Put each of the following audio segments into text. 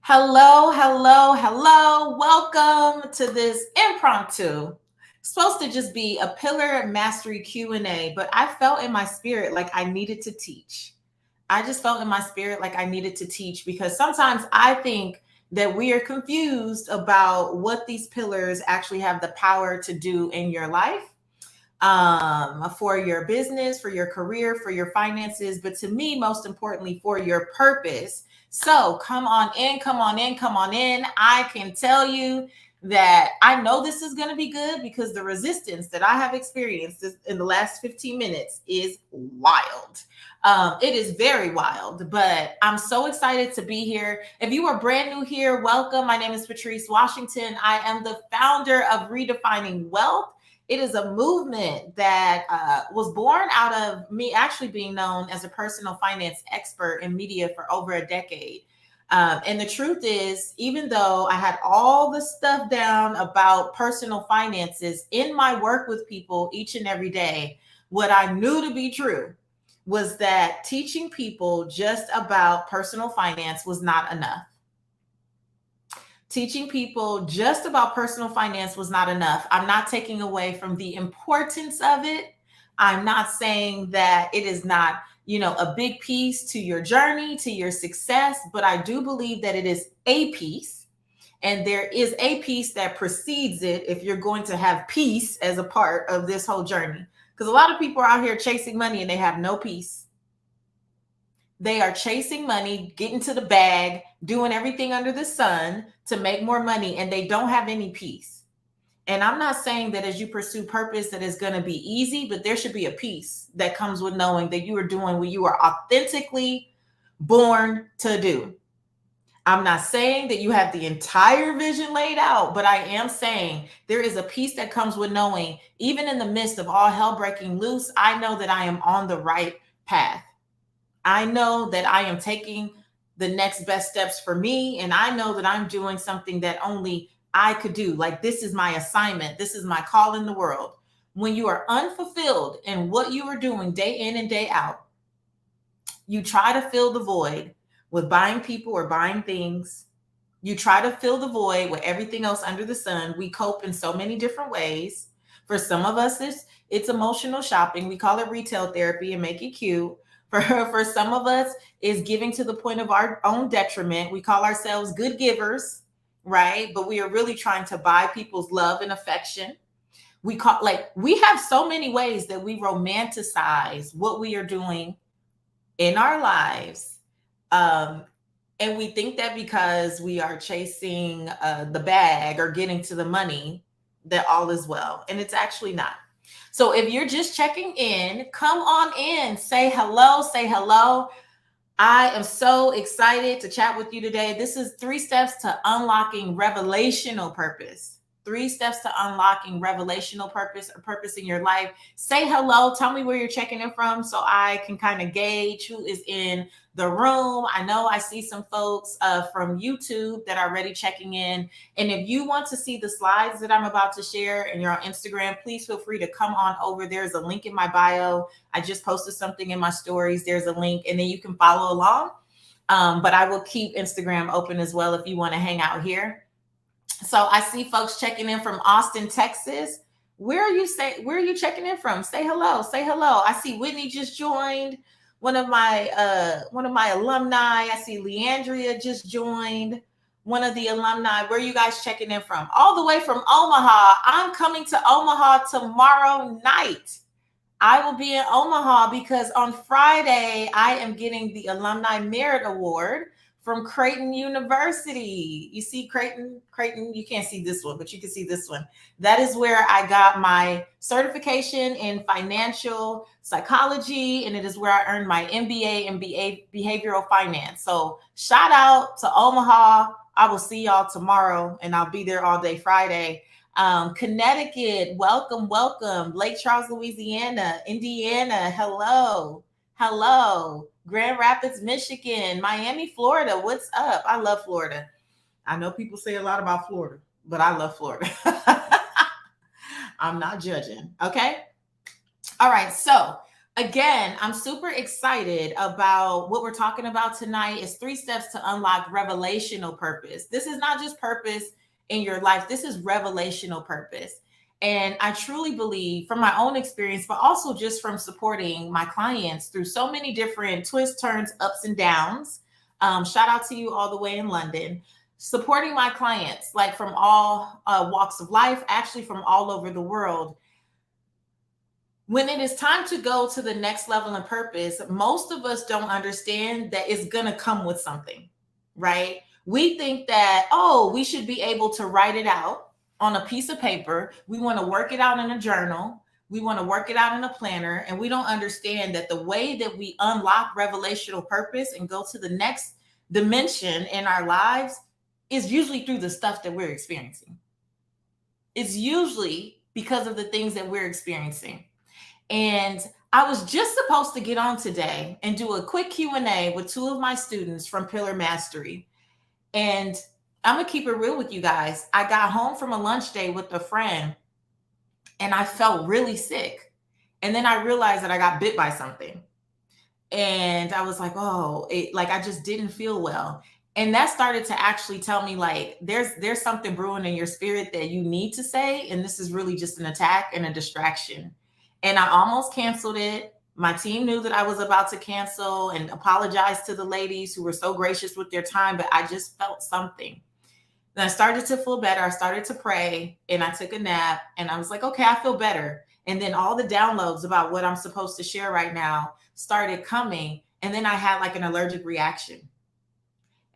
Hello, hello, hello. Welcome to this impromptu. It's supposed to just be a pillar mastery Q&A, but I felt in my spirit like I needed to teach. I just felt in my spirit like I needed to teach because sometimes I think that we are confused about what these pillars actually have the power to do in your life, for your business, for your career, for your finances, but to me, most importantly, for your purpose. So come on in, come on in, come on in. I can tell you that I know this is going to be good because the resistance that I have experienced in the last 15 minutes is wild. It is very wild, but I'm so excited to be here. If you are brand new here, welcome. My name is Patrice Washington. I am the founder of Redefining Wealth. It is a movement that was born out of me actually being known as a personal finance expert in media for over a decade. And the truth is, even though I had all the stuff down about personal finances in my work with people each and every day, what I knew to be true was that teaching people just about personal finance was not enough. Teaching people just about personal finance was not enough. I'm not taking away from the importance of it. I'm not saying that it is not, a big piece to your journey, to your success, but I do believe that it is a piece. And there is a piece that precedes it if you're going to have peace as a part of this whole journey. Because a lot of people are out here chasing money and they have no peace. They are chasing money, getting to the bag, doing everything under the sun to make more money, and they don't have any peace. And I'm not saying that as you pursue purpose that it's going to be easy, but there should be a peace that comes with knowing that you are doing what you are authentically born to do. I'm not saying that you have the entire vision laid out, but I am saying there is a peace that comes with knowing, even in the midst of all hell breaking loose, I know that I am on the right path. I know that I am taking the next best steps for me. And I know that I'm doing something that only I could do. Like, this is my assignment. This is my call in the world. When you are unfulfilled in what you are doing day in and day out, you try to fill the void with buying people or buying things. You try to fill the void with everything else under the sun. We cope in so many different ways. For some of us, it's emotional shopping. We call it retail therapy and make it cute. For some of us, is giving to the point of our own detriment. We call ourselves good givers, right? But we are really trying to buy people's love and affection. We have so many ways that we romanticize what we are doing in our lives. And we think that because we are chasing the bag or getting to the money, that all is well. And it's actually not. So if you're just checking in, come on in, say hello, say hello. I am so excited to chat with you today. This is 3 steps to unlocking revelational purpose. 3 steps to unlocking revelational purpose or purpose in your life. Say hello. Tell me where you're checking in from so I can kind of gauge who is in the room. I know I see some folks from YouTube that are already checking in. And if you want to see the slides that I'm about to share and you're on Instagram, please feel free to come on over. There's a link in my bio. I just posted something in my stories. There's a link, and then you can follow along. But I will keep Instagram open as well if you want to hang out here. So I see folks checking in from Austin, Texas. Where are you checking in from? Say hello. Say hello. I see Whitney just joined. One of my alumni. I see Leandria just joined. One of the alumni. Where are you guys checking in from? All the way from Omaha. I'm coming to Omaha tomorrow night. I will be in Omaha because on Friday I am getting the Alumni Merit Award from Creighton University. You see Creighton, you can't see this one, but you can see this one. That is where I got my certification in financial psychology, and it is where I earned my MBA in behavioral finance. So shout out to Omaha. I will see y'all tomorrow, and I'll be there all day Friday. Connecticut, welcome, welcome. Lake Charles, Louisiana, Indiana, hello. Grand Rapids, Michigan, Miami, Florida. What's up? I love Florida. I know people say a lot about Florida, but I love Florida. I'm not judging. Okay. All right. So Again, I'm super excited about what we're talking about tonight. Is 3 steps to unlock revelational purpose. This is not just purpose in your life. This is revelational purpose. And I truly believe from my own experience, but also just from supporting my clients through so many different twists, turns, ups, and downs. Shout out to you all the way in London. Supporting my clients, like from all walks of life, actually from all over the world, when it is time to go to the next level and purpose, most of us don't understand that it's going to come with something, right? We think that, oh, we should be able to write it out on a piece of paper. We want to work it out in a journal. We want to work it out in a planner. And we don't understand that the way that we unlock revelational purpose and go to the next dimension in our lives is usually through the stuff that we're experiencing. It's usually because of the things that we're experiencing. And I was just supposed to get on today and do a quick Q&A with 2 of my students from Pillar Mastery. And I'm going to keep it real with you guys. I got home from a lunch day with a friend and I felt really sick. And then I realized that I got bit by something. And I was like, oh, like I just didn't feel well. And that started to actually tell me like there's something brewing in your spirit that you need to say, and this is really just an attack and a distraction. And I almost canceled it. My team knew that I was about to cancel and apologized to the ladies who were so gracious with their time, but I just felt something. And I started to feel better. I started to pray and I took a nap and I was like, okay, I feel better. And then all the downloads about what I'm supposed to share right now started coming. And then I had like an allergic reaction.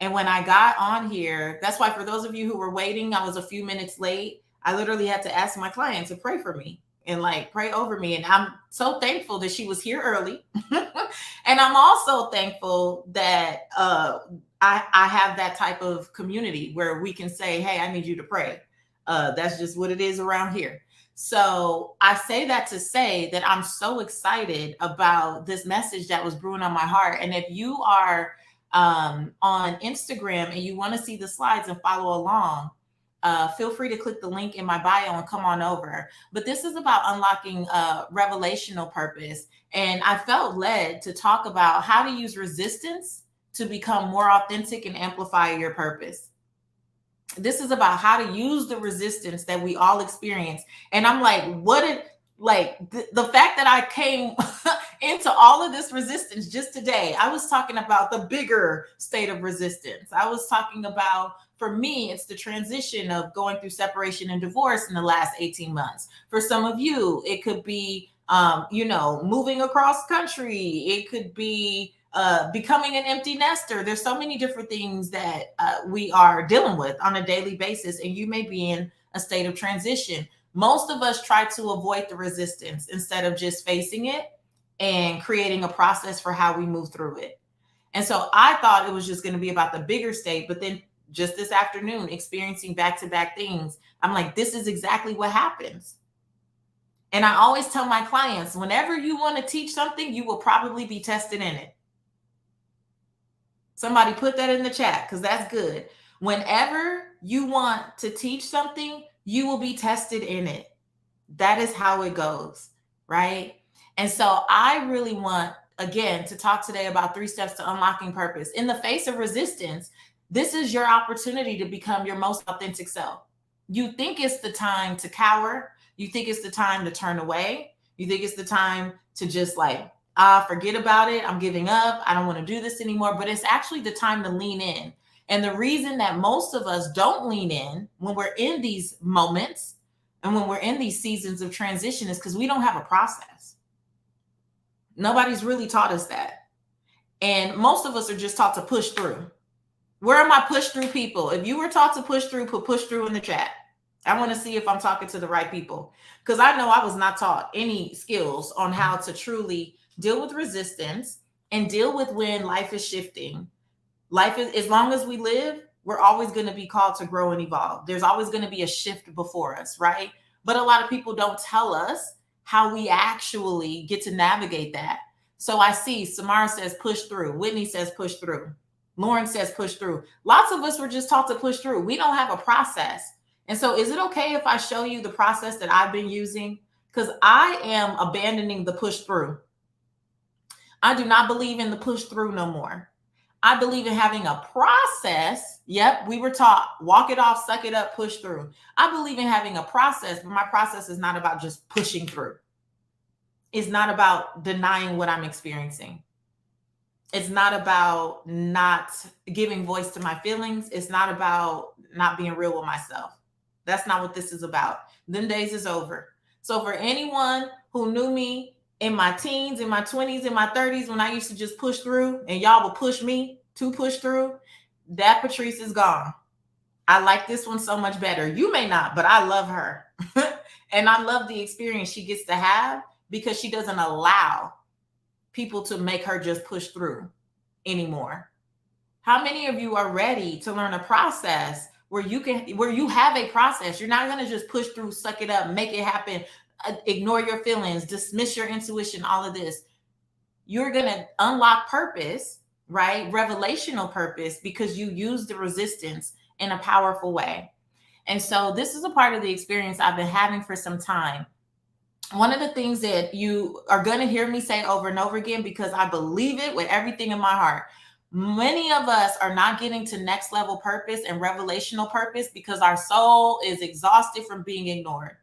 And when I got on here, that's why for those of you who were waiting, I was a few minutes late. I literally had to ask my client to pray for me and like pray over me. And I'm so thankful that she was here early. And I'm also thankful that I have that type of community where we can say, hey, I need you to pray. That's just what it is around here. So I say that to say that I'm so excited about this message that was brewing on my heart. And if you are on Instagram and you want to see the slides and follow along, feel free to click the link in my bio and come on over. But this is about unlocking revelational purpose. And I felt led to talk about how to use resistance to become more authentic and amplify your purpose. This is about how to use the resistance that we all experience. And I'm like, the fact that I came into all of this resistance just today, I was talking about the bigger state of resistance. I was talking about, for me, it's the transition of going through separation and divorce in the last 18 months. For some of you, it could be, moving across country. It could be becoming an empty nester. There's so many different things that we are dealing with on a daily basis, and you may be in a state of transition. Most of us try to avoid the resistance instead of just facing it and creating a process for how we move through it. And so I thought it was just going to be about the bigger state, but then just this afternoon, experiencing back-to-back things, I'm like, this is exactly what happens. And I always tell my clients, whenever you want to teach something, you will probably be tested in it. Somebody put that in the chat because that's good. Whenever you want to teach something, you will be tested in it. That is how it goes, right? And so I really want, again, to talk today about 3 steps to unlocking purpose. In the face of resistance, this is your opportunity to become your most authentic self. You think it's the time to cower. You think it's the time to turn away. You think it's the time to just like, forget about it. I'm giving up. I don't want to do this anymore. But it's actually the time to lean in. And the reason that most of us don't lean in when we're in these moments and when we're in these seasons of transition is because we don't have a process. Nobody's really taught us that. And most of us are just taught to push through. Where are my push through people? If you were taught to push through, put push through in the chat. I want to see if I'm talking to the right people, because I know I was not taught any skills on how to truly deal with resistance and deal with when life is shifting. Life is, as long as we live, we're always going to be called to grow and evolve. There's always going to be a shift before us, right? But a lot of people don't tell us how we actually get to navigate that. So I see Samara says push through. Whitney says push through. Lauren says push through. Lots of us were just taught to push through. We don't have a process. And so is it okay if I show you the process that I've been using? Because I am abandoning the push through. I do not believe in the push through no more. I believe in having a process. Yep, we were taught walk it off, suck it up, push through. I believe in having a process, but my process is not about just pushing through. It's not about denying what I'm experiencing. It's not about not giving voice to my feelings. It's not about not being real with myself. That's not what this is about. Them days is over. So for anyone who knew me in my teens, in my 20s, in my 30s, when I used to just push through and y'all would push me to push through, that Patrice is gone. I like this one so much better. You may not, but I love her. And I love the experience she gets to have because she doesn't allow people to make her just push through anymore. How many of you are ready to learn a process where you have a process? You're not going to just push through, suck it up, make it happen, ignore your feelings, dismiss your intuition, all of this. You're going to unlock purpose, right? Revelational purpose, because you use the resistance in a powerful way. And so this is a part of the experience I've been having for some time. One of the things that you are going to hear me say over and over again, because I believe it with everything in my heart, many of us are not getting to next level purpose and revelational purpose because our soul is exhausted from being ignored.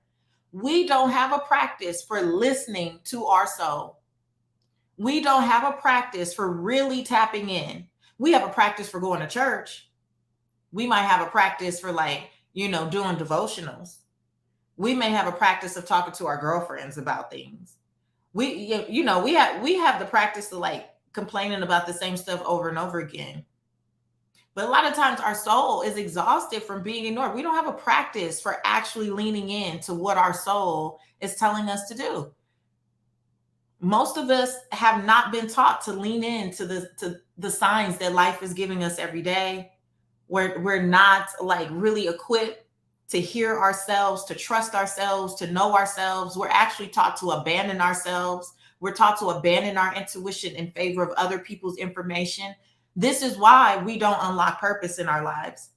We don't have a practice for listening to our soul. We don't have a practice for really tapping in. We have a practice for going to church. We might have a practice for doing devotionals. We may have a practice of talking to our girlfriends about things. We have the practice of complaining about the same stuff over and over again. But a lot of times our soul is exhausted from being ignored. We don't have a practice for actually leaning into what our soul is telling us to do. Most of us have not been taught to lean into the signs that life is giving us every day. We're not really equipped to hear ourselves, to trust ourselves, to know ourselves. We're actually taught to abandon ourselves. We're taught to abandon our intuition in favor of other people's information. This is why we don't unlock purpose in our lives.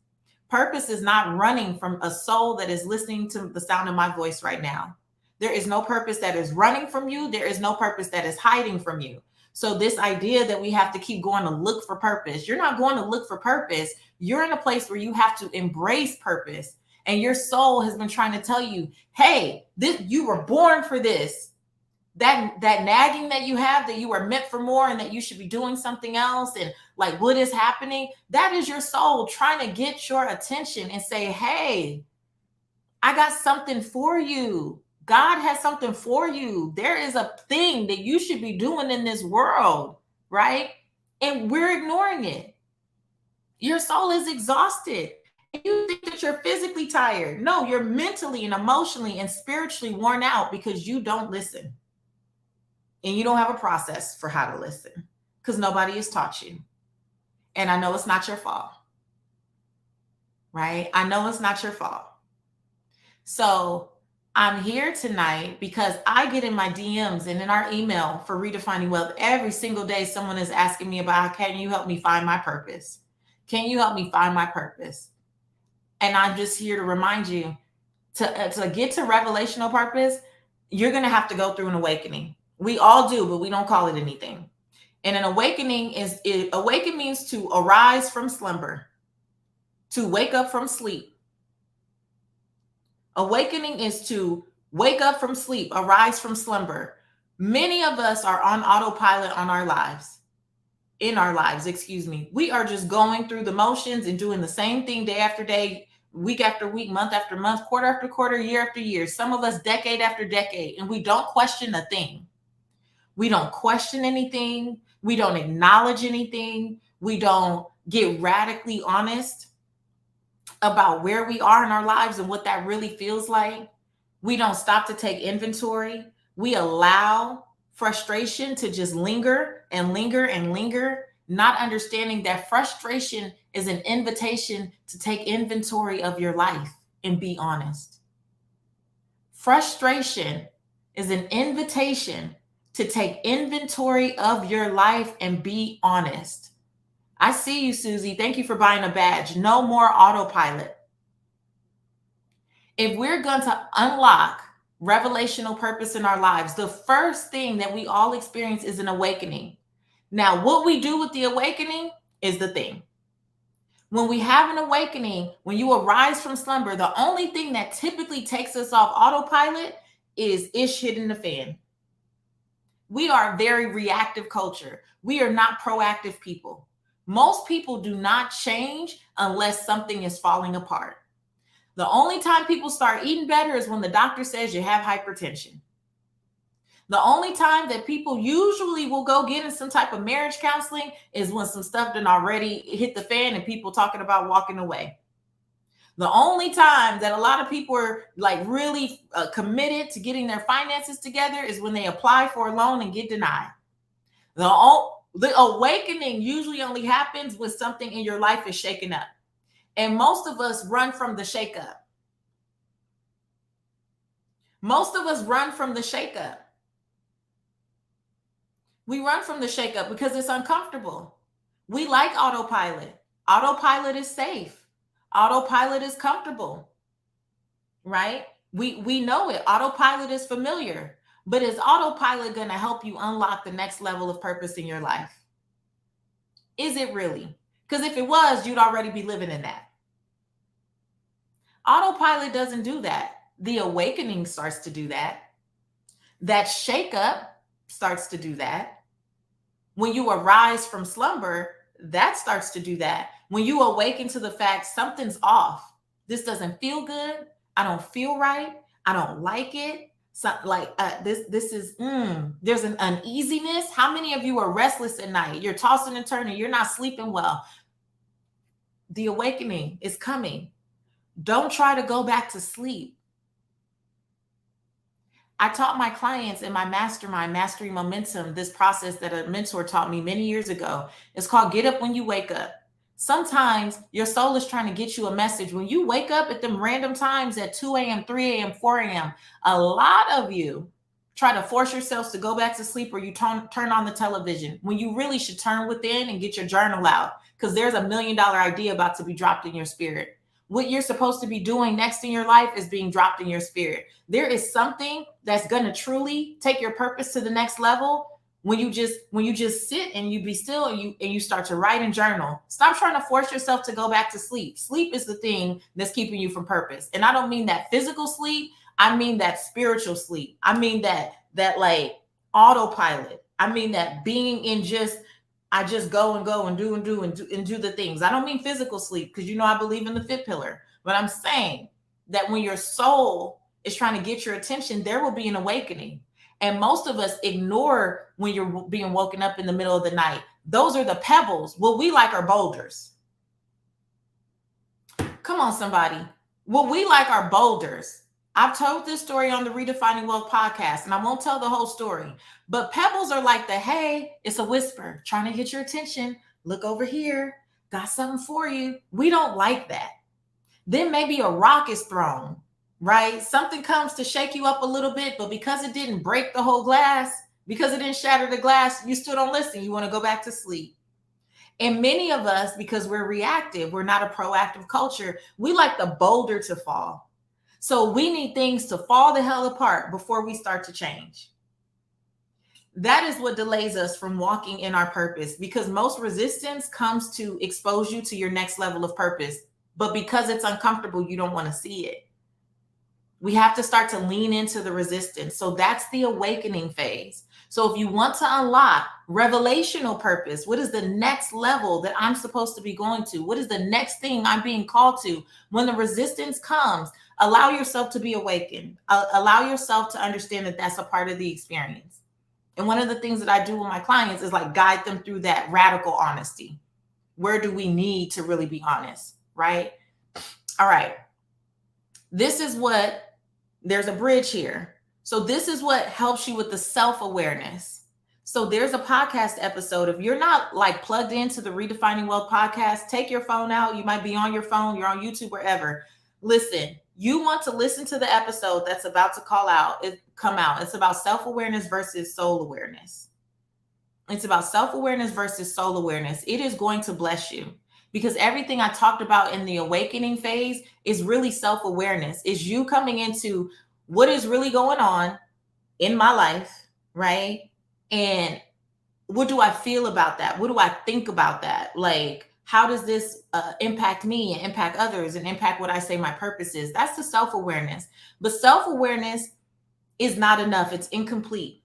Purpose is not running from a soul that is listening to the sound of my voice right now. There is no purpose that is running from you. There is no purpose that is hiding from you. So this idea that we have to keep going to look for purpose, you're not going to look for purpose. You're in a place where you have to embrace purpose. And your soul has been trying to tell you, hey, you were born for this. That nagging that you have, that you are meant for more and that you should be doing something else, and what is happening, that is your soul trying to get your attention and say, hey, I got something for you. God has something for you. There is a thing that you should be doing in this world, right? And we're ignoring it. Your soul is exhausted. You think that you're physically tired. No, you're mentally and emotionally and spiritually worn out because you don't listen. And you don't have a process for how to listen because nobody has taught you. And I know it's not your fault, right? I know it's not your fault. So I'm here tonight because I get in my DMs and in our email for Redefining Wealth every single day. Someone is asking me about, can you help me find my purpose? Can you help me find my purpose? And I'm just here to remind you to get to revelational purpose, you're going to have to go through an awakening. We all do, but we don't call it anything. And an awakening awaken means to arise from slumber, to wake up from sleep. Awakening is to wake up from sleep, arise from slumber. Many of us are on autopilot in our lives, excuse me. We are just going through the motions and doing the same thing day after day, week after week, month after month, quarter after quarter, year after year, some of us decade after decade, and we don't question a thing. We don't question anything. We don't acknowledge anything. We don't get radically honest about where we are in our lives and what that really feels like. We don't stop to take inventory. We allow frustration to just linger and linger and linger, not understanding that frustration is an invitation to take inventory of your life and be honest. Frustration is an invitation to take inventory of your life and be honest. I see you, Susie. Thank you for buying a badge. No more autopilot. If we're going to unlock revelational purpose in our lives, the first thing that we all experience is an awakening. Now, what we do with the awakening is the thing. When we have an awakening, when you arise from slumber, the only thing that typically takes us off autopilot is ish hitting the fan. We are a very reactive culture. We are not proactive people. Most people do not change unless something is falling apart. The only time people start eating better is when the doctor says you have hypertension. The only time that people usually will go get in some type of marriage counseling is when some stuff done already hit the fan and people talking about walking away. The only time that a lot of people are like really committed to getting their finances together is when they apply for a loan and get denied. The awakening usually only happens when something in your life is shaken up. And most of us run from the shakeup. Most of us run from the shakeup. We run from the shakeup because it's uncomfortable. We like autopilot. Autopilot is safe. Autopilot is comfortable, right? We know it. Autopilot is familiar. But is autopilot going to help you unlock the next level of purpose in your life? Is it really? Because if it was, you'd already be living in that. Autopilot doesn't do that. The awakening starts to do that. That shakeup starts to do that. When you arise from slumber, that starts to do that. When you awaken to the fact something's off, this doesn't feel good, I don't feel right, I don't like it. So, this is there's an uneasiness. How many of you are restless at night? You're tossing and turning, you're not sleeping well. The awakening is coming. Don't try to go back to sleep. I taught my clients in my mastermind, Mastering Momentum, this process that a mentor taught me many years ago. It's called Get Up When You Wake Up. Sometimes your soul is trying to get you a message. When you wake up at them random times at 2 a.m., 3 a.m., 4 a.m., a lot of you try to force yourselves to go back to sleep, or you turn on the television when you really should turn within and get your journal out, because there's $1 million idea about to be dropped in your spirit. What you're supposed to be doing next in your life is being dropped in your spirit. There is something that's going to truly take your purpose to the next level when you just sit and you be still and you start to write and journal. Stop trying to force yourself to go back to sleep. Sleep is the thing that's keeping you from purpose. And I don't mean that physical sleep. I mean that spiritual sleep. I mean that like autopilot. I mean that being in I just go and do the things. I don't mean physical sleep, because I believe in the fifth pillar. But I'm saying that when your soul is trying to get your attention, there will be an awakening. And most of us ignore when you're being woken up in the middle of the night. Those are the pebbles. What we like are boulders. Come on, somebody. What we like are boulders. I've told this story on the Redefining Wealth podcast, and I won't tell the whole story. But pebbles are like hey, it's a whisper trying to get your attention. Look over here. Got something for you. We don't like that. Then maybe a rock is thrown, right? Something comes to shake you up a little bit, but because it didn't break the whole glass, because it didn't shatter the glass, you still don't listen. You want to go back to sleep. And many of us, because we're reactive, we're not a proactive culture, we like the boulder to fall. So we need things to fall the hell apart before we start to change. That is what delays us from walking in our purpose, because most resistance comes to expose you to your next level of purpose. But because it's uncomfortable, you don't want to see it. We have to start to lean into the resistance. So that's the awakening phase. So if you want to unlock revelational purpose, what is the next level that I'm supposed to be going to? What is the next thing I'm being called to? When the resistance comes, allow yourself to be awakened. Allow yourself to understand that that's a part of the experience. And one of the things that I do with my clients is like guide them through that radical honesty. Where do we need to really be honest, right? All right. There's a bridge here. So this is what helps you with the self-awareness. So there's a podcast episode. If you're not like plugged into the Redefining Wealth podcast, take your phone out. You might be on your phone, you're on YouTube, wherever. Listen, you want to listen to the episode that's about to come out. It's about self-awareness versus soul awareness. It's about self-awareness versus soul awareness. It is going to bless you, because everything I talked about in the awakening phase is really self-awareness. Is you coming into what is really going on in my life, right? And what do I feel about that? What do I think about that? Like, how does this impact me and impact others and impact what I say my purpose is? That's the self awareness. But self awareness is not enough, it's incomplete.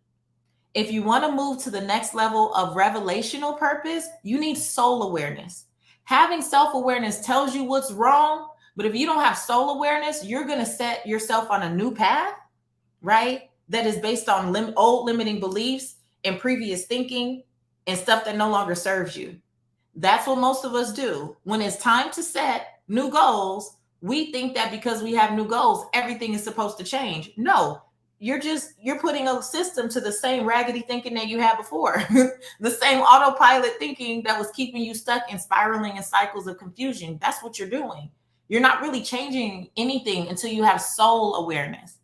If you want to move to the next level of revelational purpose, you need soul awareness. Having self awareness tells you what's wrong, but if you don't have soul awareness, you're going to set yourself on a new path, right? That is based on old limiting beliefs and previous thinking and stuff that no longer serves you. That's what most of us do. When it's time to set new goals, we think that because we have new goals, everything is supposed to change. No, you're putting a system to the same raggedy thinking that you had before. The same autopilot thinking that was keeping you stuck and spiraling in cycles of confusion. That's what you're doing. You're not really changing anything until you have soul awareness.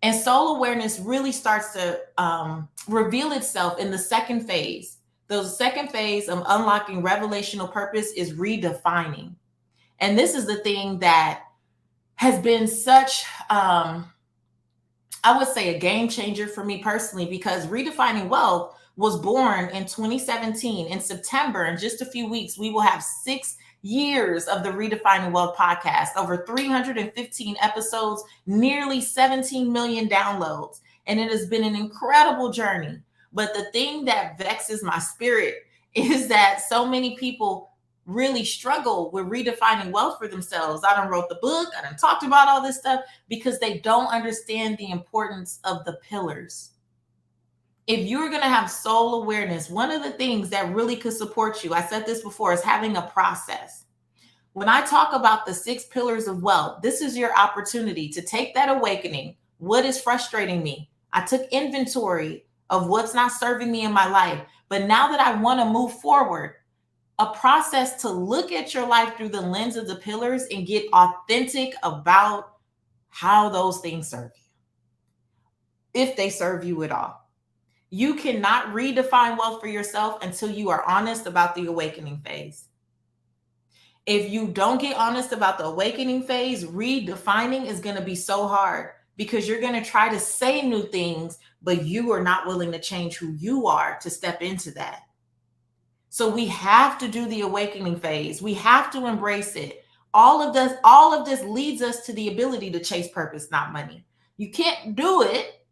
And soul awareness really starts to reveal itself in the second phase. The second phase of unlocking revelational purpose is redefining. And this is the thing that has been such, I would say, a game changer for me personally, because redefining wealth was born in 2017. In September, in just a few weeks, we will have 6 years of the Redefining Wealth podcast, over 315 episodes, nearly 17 million downloads. And it has been an incredible journey. But the thing that vexes my spirit is that so many people really struggle with redefining wealth for themselves. I done wrote the book, I done talked about all this stuff because they don't understand the importance of the pillars. If you're going to have soul awareness, one of the things that really could support you, I said this before, is having a process. When I talk about the 6 pillars of wealth, this is your opportunity to take that awakening. What is frustrating me? I took inventory of what's not serving me in my life. But now that I want to move forward, a process to look at your life through the lens of the pillars and get authentic about how those things serve you, if they serve you at all. You cannot redefine wealth for yourself until you are honest about the awakening phase. If you don't get honest about the awakening phase, redefining is going to be so hard because you're going to try to say new things, but you are not willing to change who you are to step into that. So we have to do the awakening phase. We have to embrace it. All of this leads us to the ability to chase purpose, not money. You can't do it,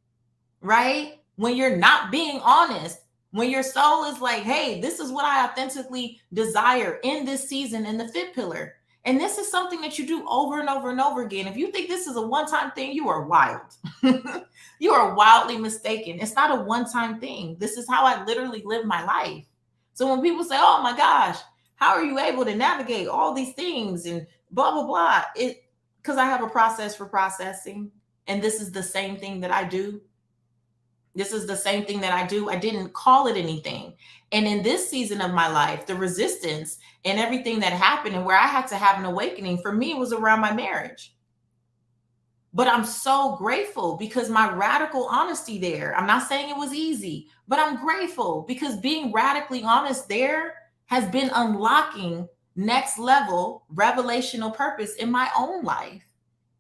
right? When you're not being honest, when your soul is like, hey, this is what I authentically desire in this season in the 5th pillar. And this is something that you do over and over and over again. If you think this is a one-time thing, you are wild. You are wildly mistaken. It's not a one-time thing. This is how I literally live my life. So when people say, oh my gosh, how are you able to navigate all these things and blah, blah, blah, because I have a process for processing. And this is the same thing that I do. This is the same thing that I do. I didn't call it anything. And in this season of my life, the resistance and everything that happened and where I had to have an awakening, for me, it was around my marriage. But I'm so grateful because my radical honesty there, I'm not saying it was easy, but I'm grateful because being radically honest there has been unlocking next level revelational purpose in my own life.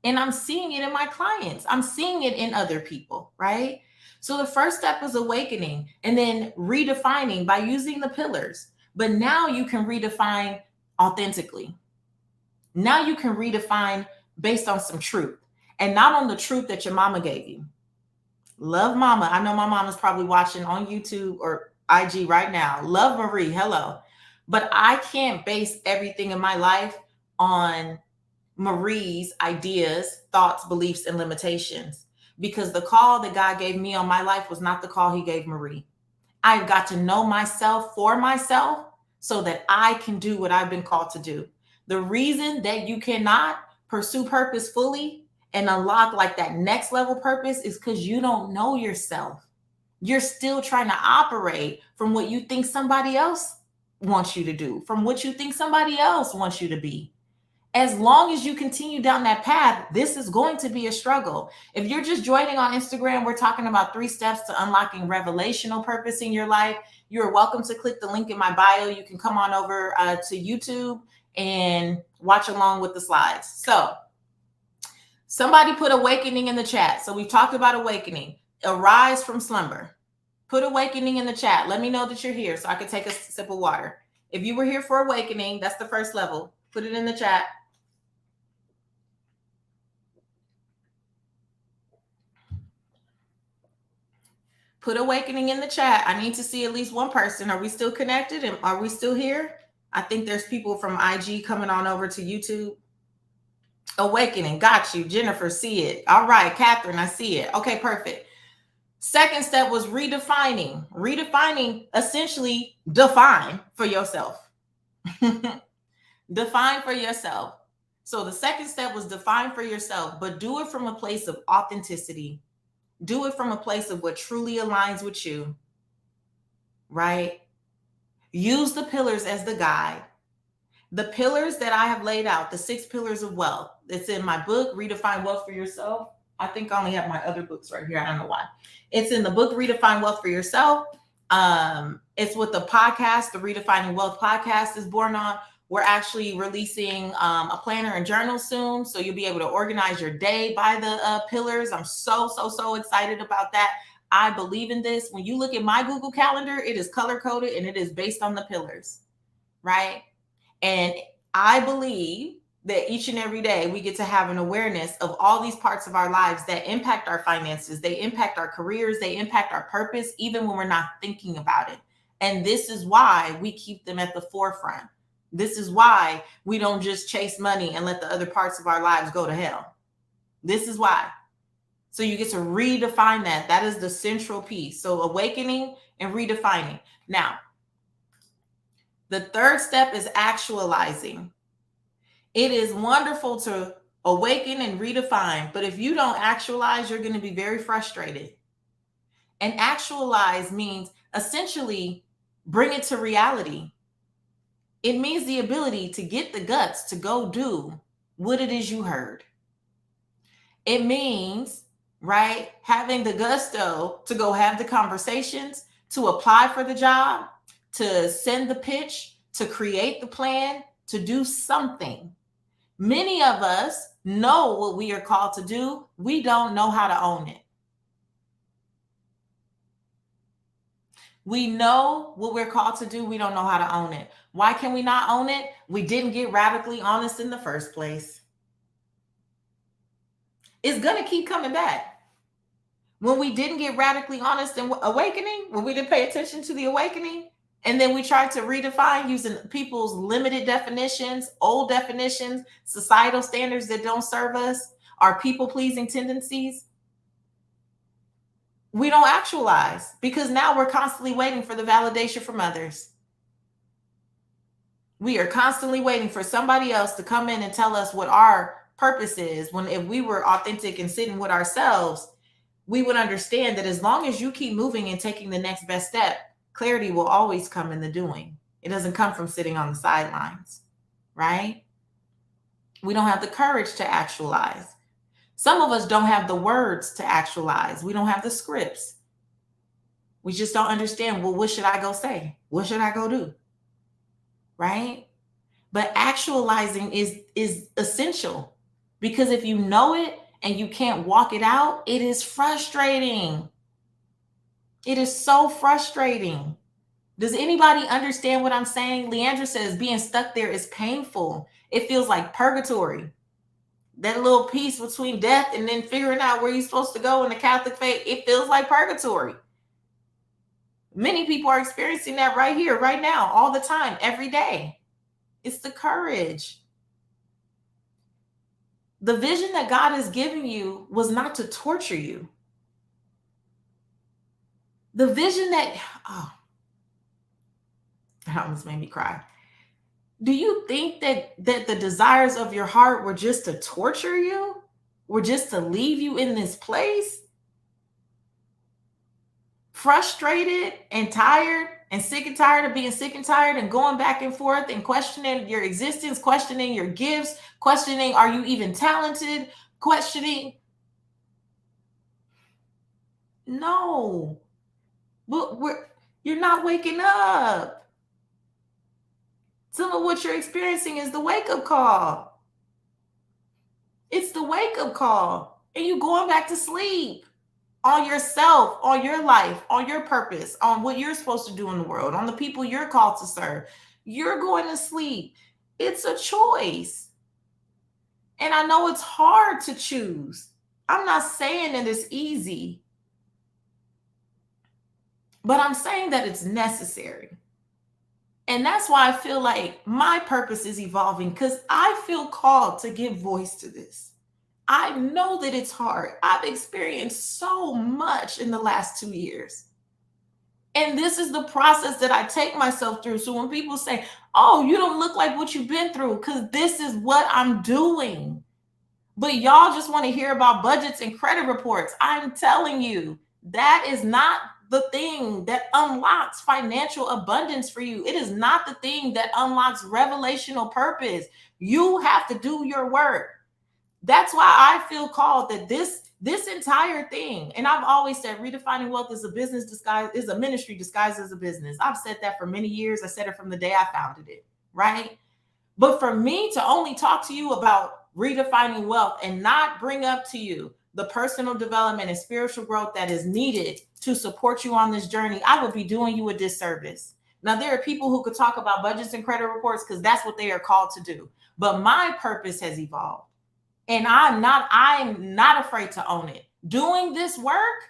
And I'm seeing it in my clients. I'm seeing it in other people, right? So the first step is awakening and then redefining by using the pillars. But now you can redefine authentically. Now you can redefine based on some truth and not on the truth that your mama gave you. Love mama. I know my mom is probably watching on YouTube or IG right now. Love Marie. Hello. But I can't base everything in my life on Marie's ideas, thoughts, beliefs, and limitations. Because the call that God gave me on my life was not the call he gave Marie. I've got to know myself for myself so that I can do what I've been called to do. The reason that you cannot pursue purpose fully and unlock like that next level purpose is because you don't know yourself. You're still trying to operate from what you think somebody else wants you to do, from what you think somebody else wants you to be. As long as you continue down that path, this is going to be a struggle. If you're just joining on Instagram, we're talking about 3 steps to unlocking revelational purpose in your life. You're welcome to click the link in my bio. You can come on over to YouTube and watch along with the slides. So somebody put awakening in the chat. So we've talked about awakening. Arise from slumber. Put awakening in the chat. Let me know that you're here so I can take a sip of water. If you were here for awakening, that's the first level. Put it in the chat. Put awakening in the chat. I need to see at least one person. Are we still connected? And are we still here? I think there's people from IG coming on over to YouTube. Awakening. Got you. Jennifer, see it. All right. Catherine, I see it. Okay, perfect. Second step was redefining. Redefining, essentially define for yourself. Define for yourself. So the second step was define for yourself, but do it from a place of authenticity. Do it from a place of what truly aligns with you, right? Use the pillars as the guide. The pillars that I have laid out, the 6 pillars of wealth, it's in my book, Redefine Wealth for Yourself. I think I only have my other books right here. I don't know why. It's in the book, Redefine Wealth for Yourself. It's with the podcast, the Redefining Wealth podcast is born on. We're actually releasing a planner and journal soon. So you'll be able to organize your day by the pillars. I'm so excited about that. I believe in this. When you look at my Google Calendar, it is color coded and it is based on the pillars, right? And I believe that each and every day we get to have an awareness of all these parts of our lives that impact our finances, they impact our careers, they impact our purpose, even when we're not thinking about it. And this is why we keep them at the forefront. This is why we don't just chase money and let the other parts of our lives go to hell. This is why. So you get to redefine that. That is the central piece. So awakening and redefining. Now, the third step is actualizing. It is wonderful to awaken and redefine, but if you don't actualize, you're going to be very frustrated. And actualize means essentially bring it to reality. It means the ability to get the guts to go do what it is you heard. It means, right, having the gusto to go have the conversations, to apply for the job, to send the pitch, to create the plan, to do something. Many of us know what we are called to do. We don't know how to own it. We know what we're called to do. We don't know how to own it. Why can we not own it? We didn't get radically honest in the first place. It's going to keep coming back. When we didn't get radically honest in awakening, when we didn't pay attention to the awakening, and then we tried to redefine using people's limited definitions, old definitions, societal standards that don't serve us, our people-pleasing tendencies, we don't actualize because now we're constantly waiting for the validation from others. We are constantly waiting for somebody else to come in and tell us what our purpose is, when if we were authentic and sitting with ourselves, we would understand that as long as you keep moving and taking the next best step, clarity will always come in the doing. It doesn't come from sitting on the sidelines, right? We don't have the courage to actualize. Some of us don't have the words to actualize. We don't have the scripts. We just don't understand, well, what should I go say? What should I go do? Right? But actualizing is essential, because if you know it and you can't walk it out, it is frustrating. It is so frustrating. Does anybody understand what I'm saying? Leandra says being stuck there is painful. It feels like purgatory. That little piece between death and then figuring out where you're supposed to go in the Catholic faith, it feels like purgatory. Many people are experiencing that right here, right now, all the time, every day. It's the courage. The vision that God has given you was not to torture you. The vision that, that almost made me cry. Do you think that the desires of your heart were just to torture you? Were just to leave you in this place? Frustrated and tired and sick and tired of being sick and tired and going back and forth and questioning your existence, questioning your gifts, questioning, are you even talented? Questioning. No, but you're not waking up. Some of what you're experiencing is the wake-up call. It's the wake-up call. And you going back to sleep on yourself, on your life, on your purpose, on what you're supposed to do in the world, on the people you're called to serve, you're going to sleep. It's a choice. And I know it's hard to choose. I'm not saying that it's easy, but I'm saying that it's necessary. And that's why I feel like my purpose is evolving, because I feel called to give voice to this. I know that it's hard. I've experienced so much in the last 2 years. And this is the process that I take myself through. So when people say, oh, you don't look like what you've been through, because this is what I'm doing. But y'all just want to hear about budgets and credit reports. I'm telling you, that is not the thing that unlocks financial abundance for you. It is not the thing that unlocks revelational purpose. You have to do your work. That's why I feel called that this entire thing, and I've always said redefining wealth is a business disguise, is a ministry disguised as a business. I've said that for many years. I said it from the day I founded it, right? But for me to only talk to you about redefining wealth and not bring up to you the personal development and spiritual growth that is needed to support you on this journey, I would be doing you a disservice. Now, there are people who could talk about budgets and credit reports because that's what they are called to do. But my purpose has evolved. And I'm not afraid to own it. Doing this work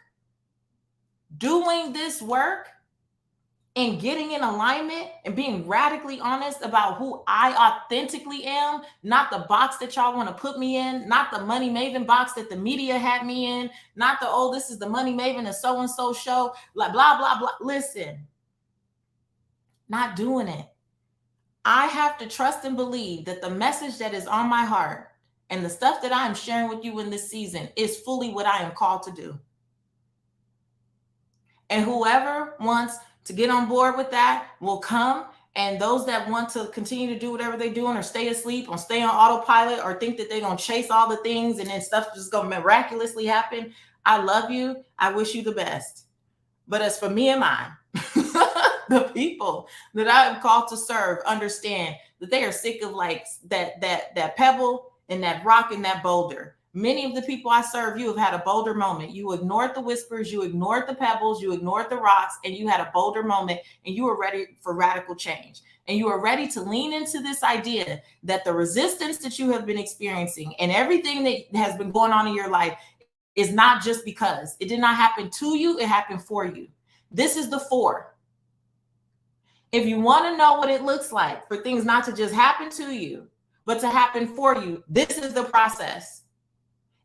and getting in alignment and being radically honest about who I authentically am, not the box that y'all want to put me in, not the money maven box that the media had me in, not the, oh, this is the money maven of so-and-so show, blah, blah, blah, blah. Listen, not doing it. I have to trust and believe that the message that is on my heart and the stuff that I am sharing with you in this season is fully what I am called to do. And whoever wants to get on board with that will come. And those that want to continue to do whatever they're doing or stay asleep or stay on autopilot or think that they're going to chase all the things and then stuff just going to miraculously happen, I love you. I wish you the best. But as for me and mine, the people that I am called to serve understand that they are sick of like that pebble and that rock and that boulder. Many of the people I serve, you have had a boulder moment. You ignored the whispers, you ignored the pebbles, you ignored the rocks, and you had a boulder moment, and you were ready for radical change. And you are ready to lean into this idea that the resistance that you have been experiencing and everything that has been going on in your life is not just because. It did not happen to you, it happened for you. This is the 4. If you want to know what it looks like for things not to just happen to you, but to happen for you, this is the process.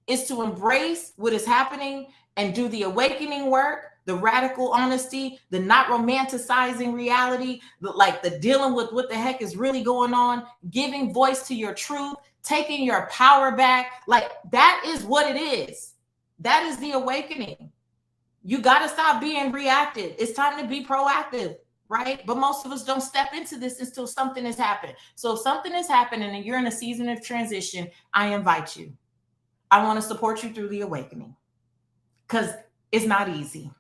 Is to embrace what is happening and do the awakening work, the radical honesty, the not romanticizing reality, the dealing with what the heck is really going on, giving voice to your truth, taking your power back. Like that is what it is. That is the awakening. You got to stop being reactive. It's time to be proactive. Right? But most of us don't step into this until something has happened. So if something has happened and you're in a season of transition, I invite you. I want to support you through the awakening because it's not easy.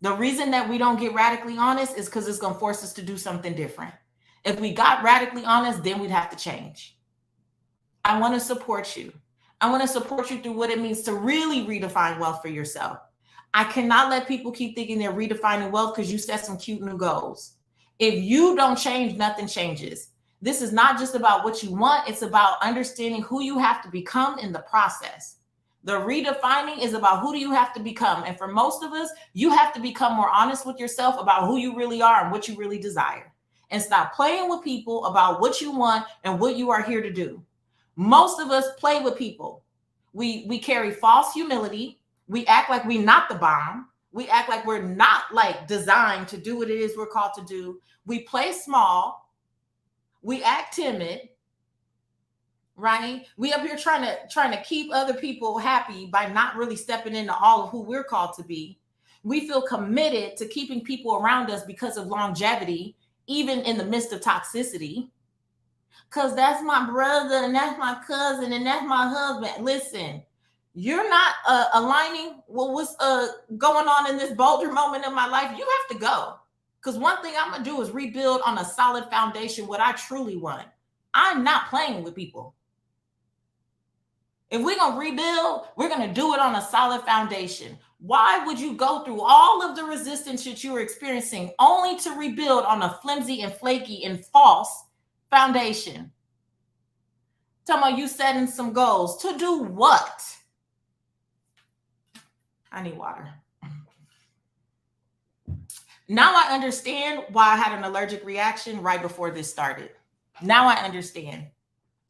The reason that we don't get radically honest is because it's going to force us to do something different. If we got radically honest, then we'd have to change. I want to support you. I want to support you through what it means to really redefine wealth for yourself. I cannot let people keep thinking they're redefining wealth because you set some cute new goals. If you don't change, nothing changes. This is not just about what you want. It's about understanding who you have to become in the process. The redefining is about who do you have to become. And for most of us, you have to become more honest with yourself about who you really are and what you really desire. And stop playing with people about what you want and what you are here to do. Most of us play with people. We carry false humility. We act like we're not the bomb. We act like we're not like designed to do what it is we're called to do. We play small. We act timid, right? We up here trying to keep other people happy by not really stepping into all of who we're called to be. We feel committed to keeping people around us because of longevity, even in the midst of toxicity. Because that's my brother and that's my cousin and that's my husband. Listen. You're not aligning with what's going on in this boulder moment in my life. You have to go. Because one thing I'm going to do is rebuild on a solid foundation what I truly want. I'm not playing with people. If we're going to rebuild, we're going to do it on a solid foundation. Why would you go through all of the resistance that you were experiencing only to rebuild on a flimsy and flaky and false foundation? Talking about you setting some goals. To do what? I need water. Now I understand why I had an allergic reaction right before this started. Now I understand.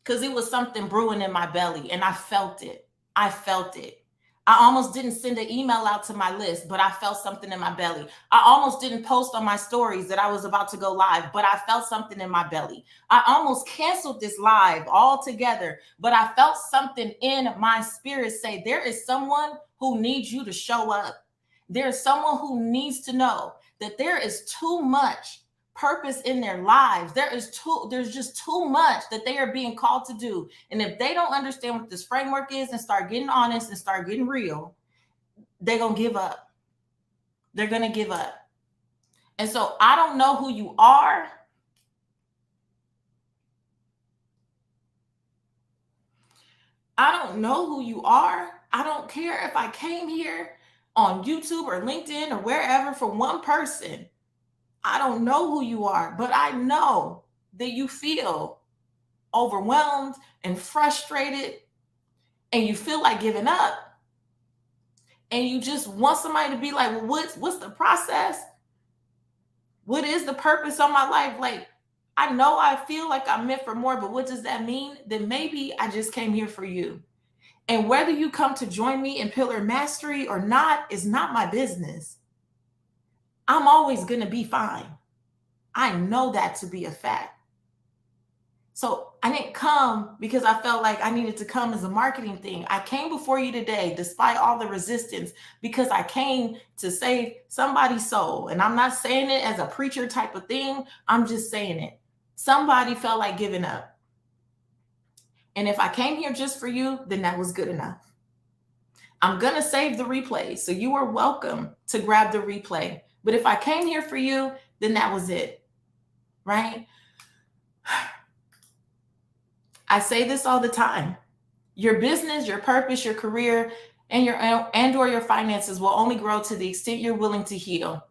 Because it was something brewing in my belly and I felt it. I felt it. I almost didn't send an email out to my list, but I felt something in my belly. I almost didn't post on my stories that I was about to go live, but I felt something in my belly. I almost canceled this live altogether, but I felt something in my spirit say, there is someone who needs you to show up. There's someone who needs to know that there is too much purpose in their lives. There's just too much that they are being called to do. And if they don't understand what this framework is and start getting honest and start getting real, they're going to give up. They're going to give up. And so I don't know who you are. I don't know who you are. I don't care if I came here on YouTube or LinkedIn or wherever for one person. I don't know who you are, but I know that you feel overwhelmed and frustrated and you feel like giving up. And you just want somebody to be like, well, what's the process? What is the purpose of my life? Like, I know I feel like I'm meant for more, but what does that mean? Then maybe I just came here for you. And whether you come to join me in Pillar Mastery or not is not my business. I'm always going to be fine. I know that to be a fact. So I didn't come because I felt like I needed to come as a marketing thing. I came before you today, despite all the resistance, because I came to save somebody's soul. And I'm not saying it as a preacher type of thing. I'm just saying it. Somebody felt like giving up. And if I came here just for you, then that was good enough. I'm going to save the replay. So you are welcome to grab the replay. But if I came here for you, then that was it, right? I say this all the time. Your business, your purpose, your career, and or your finances will only grow to the extent you're willing to heal.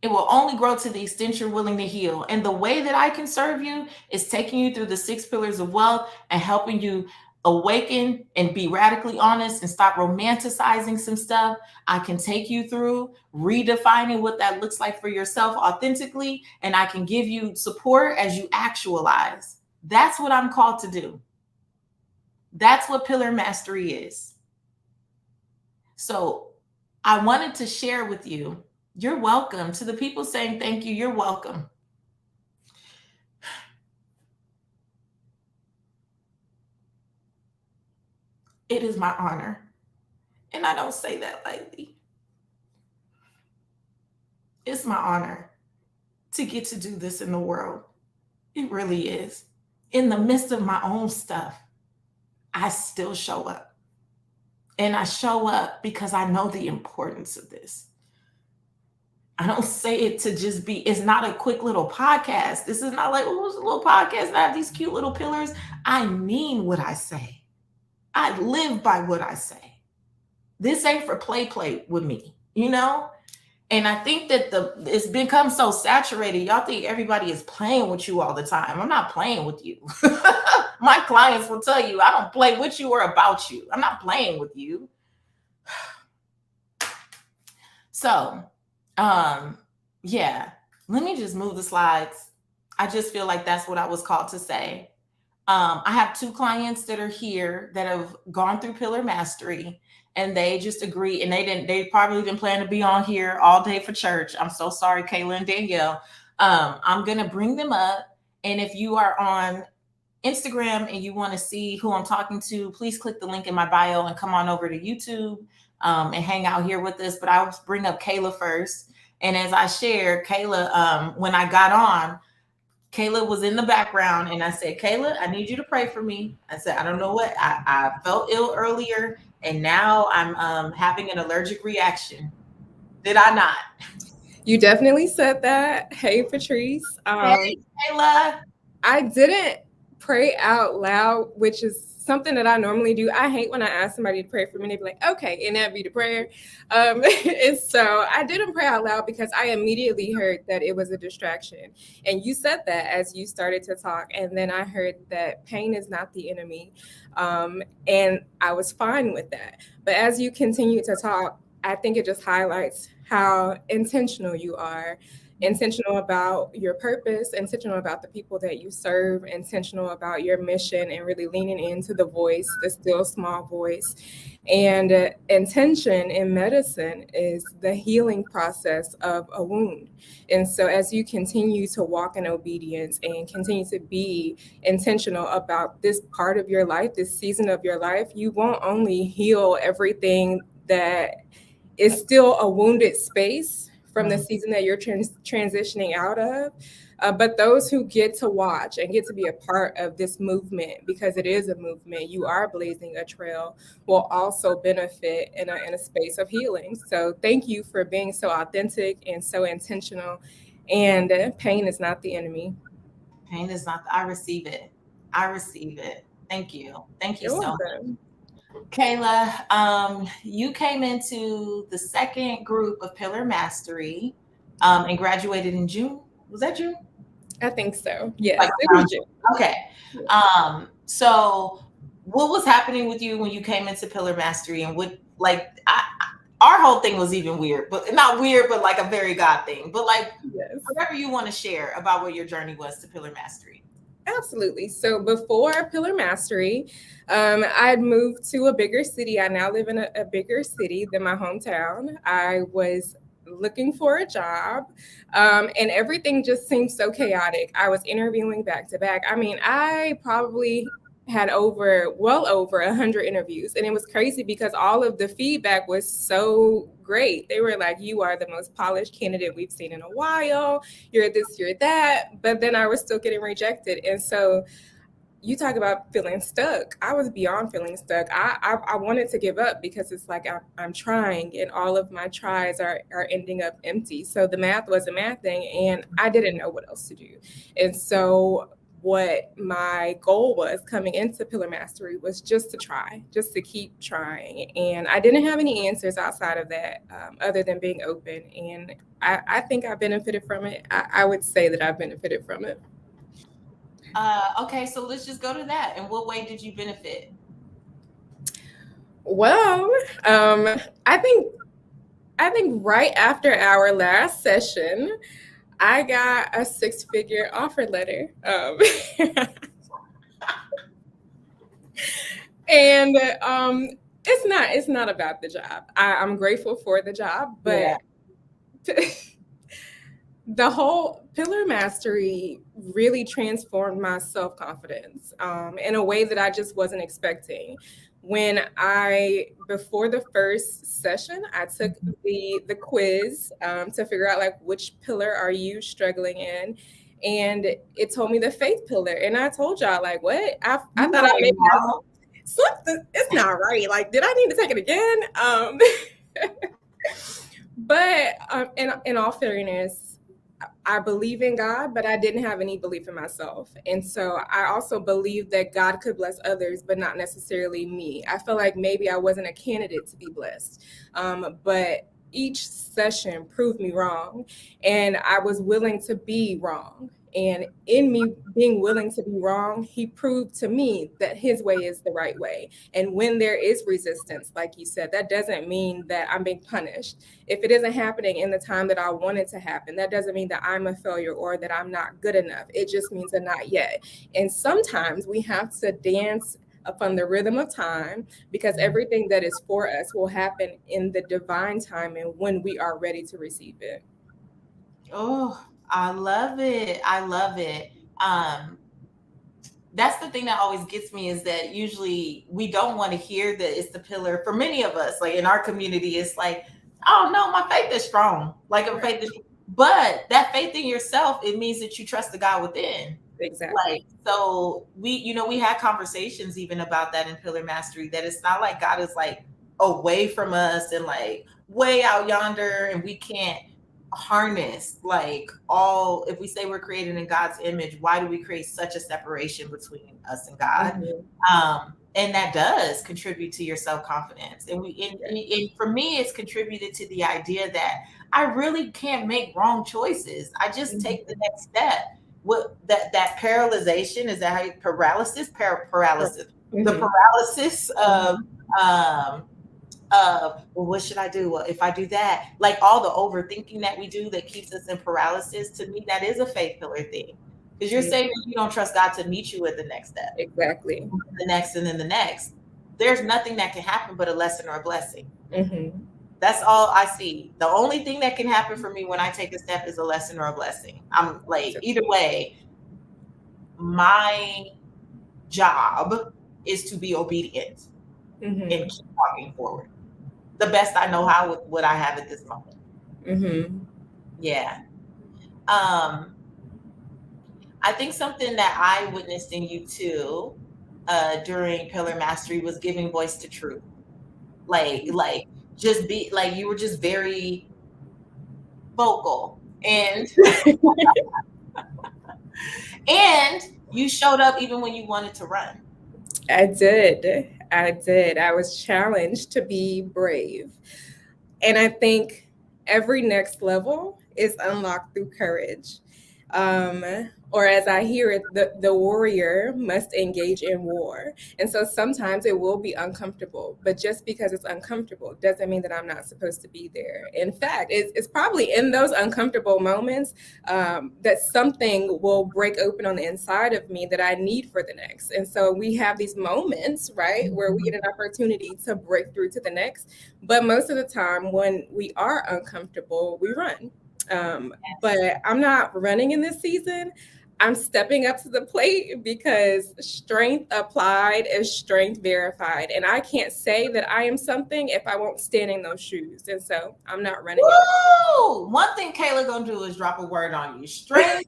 It will only grow to the extent you're willing to heal. And the way that I can serve you is taking you through the 6 pillars of wealth and helping you awaken and be radically honest and stop romanticizing some stuff. I can take you through redefining what that looks like for yourself authentically, and I can give you support as you actualize. That's what I'm called to do. That's what Pillar Mastery is. So I wanted to share with you, you're welcome. To the people saying thank you, you're welcome. It is my honor. And I don't say that lightly. It's my honor to get to do this in the world. It really is. In the midst of my own stuff, I still show up. And I show up because I know the importance of this. I don't say it to just be, it's not a quick little podcast. This is not like, oh, it's a little podcast and I have these cute little pillars. I mean what I say. I live by what I say. This ain't for play with me, you know? And I think that it's become so saturated. Y'all think everybody is playing with you all the time. I'm not playing with you. My clients will tell you, I don't play with you or about you. I'm not playing with you. So, yeah, let me just move the slides. I just feel like that's what I was called to say. I have 2 clients that are here that have gone through Pillar Mastery, and they just agree. And they probably didn't plan to be on here all day for church. I'm so sorry, Kayla and Danielle. I'm going to bring them up. And if you are on Instagram and you want to see who I'm talking to, please click the link in my bio and come on over to YouTube and hang out here with us. But I'll bring up Kayla first. And as I shared, Kayla, when I got on, Kayla was in the background and I said, Kayla, I need you to pray for me. I said, I don't know what, I felt ill earlier and now I'm having an allergic reaction. Did I not? You definitely said that. Hey, Patrice. Hey, Kayla. I didn't pray out loud, which is something that I normally do. I hate when I ask somebody to pray for me. They be like, okay, and that be the prayer. And so I didn't pray out loud because I immediately heard that it was a distraction. And you said that as you started to talk. And then I heard that pain is not the enemy. And I was fine with that. But as you continue to talk, I think it just highlights how intentional you are, intentional about your purpose, intentional about the people that you serve, intentional about your mission, and really leaning into the voice, the still small voice. And intention in medicine is the healing process of a wound. And so, as you continue to walk in obedience and continue to be intentional about this part of your life, this season of your life, you won't only heal everything that is still a wounded space from the season that you're transitioning out of. But those who get to watch and get to be a part of this movement, because it is a movement, you are blazing a trail, will also benefit in a space of healing. So thank you for being so authentic and so intentional. And pain is not the enemy. Pain is not, I receive it. I receive it. Thank you. Thank you You're so much. welcome. Kayla, you came into the second group of Pillar Mastery and graduated in June. Was that June? I think so. Yes, Like it was around June. June. Okay. So what was happening with you when you came into Pillar Mastery, and what, like, our whole thing was even weird, but not weird, but like a very God thing. But like, Yes. whatever you want to share about what your journey was to Pillar Mastery. Absolutely. So before Pillar Mastery, I'd moved to a bigger city. I now live in a bigger city than my hometown. I was looking for a job, and everything just seemed so chaotic. I was interviewing back to back. I mean, I probably had well over 100 interviews, and it was crazy because all of the feedback was so great. They were like, you are the most polished candidate we've seen in a while, you're this, you're that. But then I was still getting rejected. And so you talk about feeling stuck. I was beyond feeling stuck. I wanted to give up because it's like I'm trying, and all of my tries are ending up empty. So the math was a math thing, and I didn't know what else to do. And so what my goal was coming into Pillar Mastery was just to try, just to keep trying. And I didn't have any answers outside of that, other than being open. And I think I benefited from it. I would say that I benefited from it. Okay, so let's just go to that. In what way did you benefit? Well, um, I think I think right after our last session, I got a six-figure offer letter. And it's not about the job. I'm grateful for the job, Yeah. but the whole Pillar Mastery really transformed my self-confidence in a way that I just wasn't expecting. Before the first session, I took the quiz to figure out like which pillar are you struggling in, and it told me the faith pillar, and I told y'all like what I You thought know I it, maybe had Mama. something. It's not right. Like, did I need to take it again? But in all fairness, I believe in God, but I didn't have any belief in myself. And so I also believed that God could bless others, but not necessarily me. I felt like maybe I wasn't a candidate to be blessed. But each session proved me wrong, and I was willing to be wrong. And in me being willing to be wrong, he proved to me that his way is the right way. And when there is resistance, like you said, that doesn't mean that I'm being punished. If it isn't happening in the time that I want it to happen, that doesn't mean that I'm a failure or that I'm not good enough. It just means that not yet. And sometimes we have to dance upon the rhythm of time, because everything that is for us will happen in the divine time and when we are ready to receive it. Oh, I love it. I love it. Um, that's the thing that always gets me, is that usually we don't want to hear that it's the pillar. For many of us, like in our community, it's like, oh no, my faith is strong. Like a faith is, but that faith in yourself, it means that you trust the God within. Like, Exactly. so we had conversations even about that in Pillar Mastery, that it's not like God is like away from us and like way out yonder and we can't harness like all, if we say we're created in God's image, why do we create such a separation between us and God? Mhm. And that does contribute to your self-confidence. And and for me, it's contributed to the idea that I really can't make wrong choices. I just take the Mhm. next step. What that paralyzation, is that how you, paralysis, the Mhm. paralysis of Mhm. um well, what should I do? Well, if I do that, like all the overthinking that we do that keeps us in paralysis, to me, that is a faith pillar thing. Because you're Yeah, saying that you don't trust God to meet you at the next step, exactly. the next, and then the next. There's nothing that can happen but a lesson or a blessing. Mhm. That's all I see. The only thing that can happen for me when I take a step is a lesson or a blessing. I'm like, So, either way, my job is to be obedient and mhm. keep walking forward the best I know how with what I have at this moment. Mhm. Yeah. Um, I think something that I witnessed in you too, during Pillar Mastery was giving voice to truth. Like just be like, you were just very vocal, and you showed up even when you wanted to run. I did. I did. I was challenged to be brave. And I think every next level is unlocked through courage. Um, or as I hear it, the warrior must engage in war. And so sometimes it will be uncomfortable, but just because it's uncomfortable doesn't mean that I'm not supposed to be there. In fact, it's probably in those uncomfortable moments that something will break open on the inside of me that I need for the next. And so we have these moments, right, where we get an opportunity to break through to the next. But most of the time, when we are uncomfortable, we run. But I'm not running in this season. I'm stepping up to the plate because strength applied is strength verified. And I can't say that I am something if I won't stand in those shoes. And so I'm not running in Woo! One thing Kayla gonna do is drop a word on you. Strength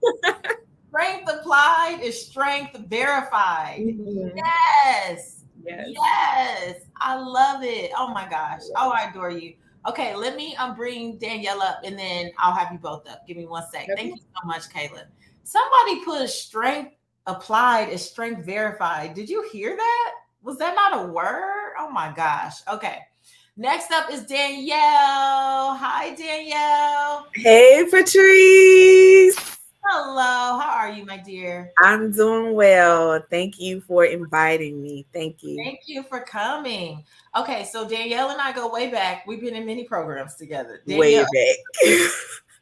applied is strength verified. Mhm. Yes. Yes. Yes. I love it. Oh my gosh. Oh, I adore you. Okay, let me bring Danielle up and then I'll have you both up. Give me one sec. Okay. Thank you so much, Kayla. Somebody put strength applied is strength verified. Did you hear that? Was that not a word? Oh my gosh. Okay. Next up is Danielle. Hi, Danielle. Hey, Patrice. Hello. How are you, my dear? I'm doing well. Thank you for inviting me. Thank you. Thank you for coming. Okay, so Danielle and I go way back. We've been in many programs together. Way Danielle, back.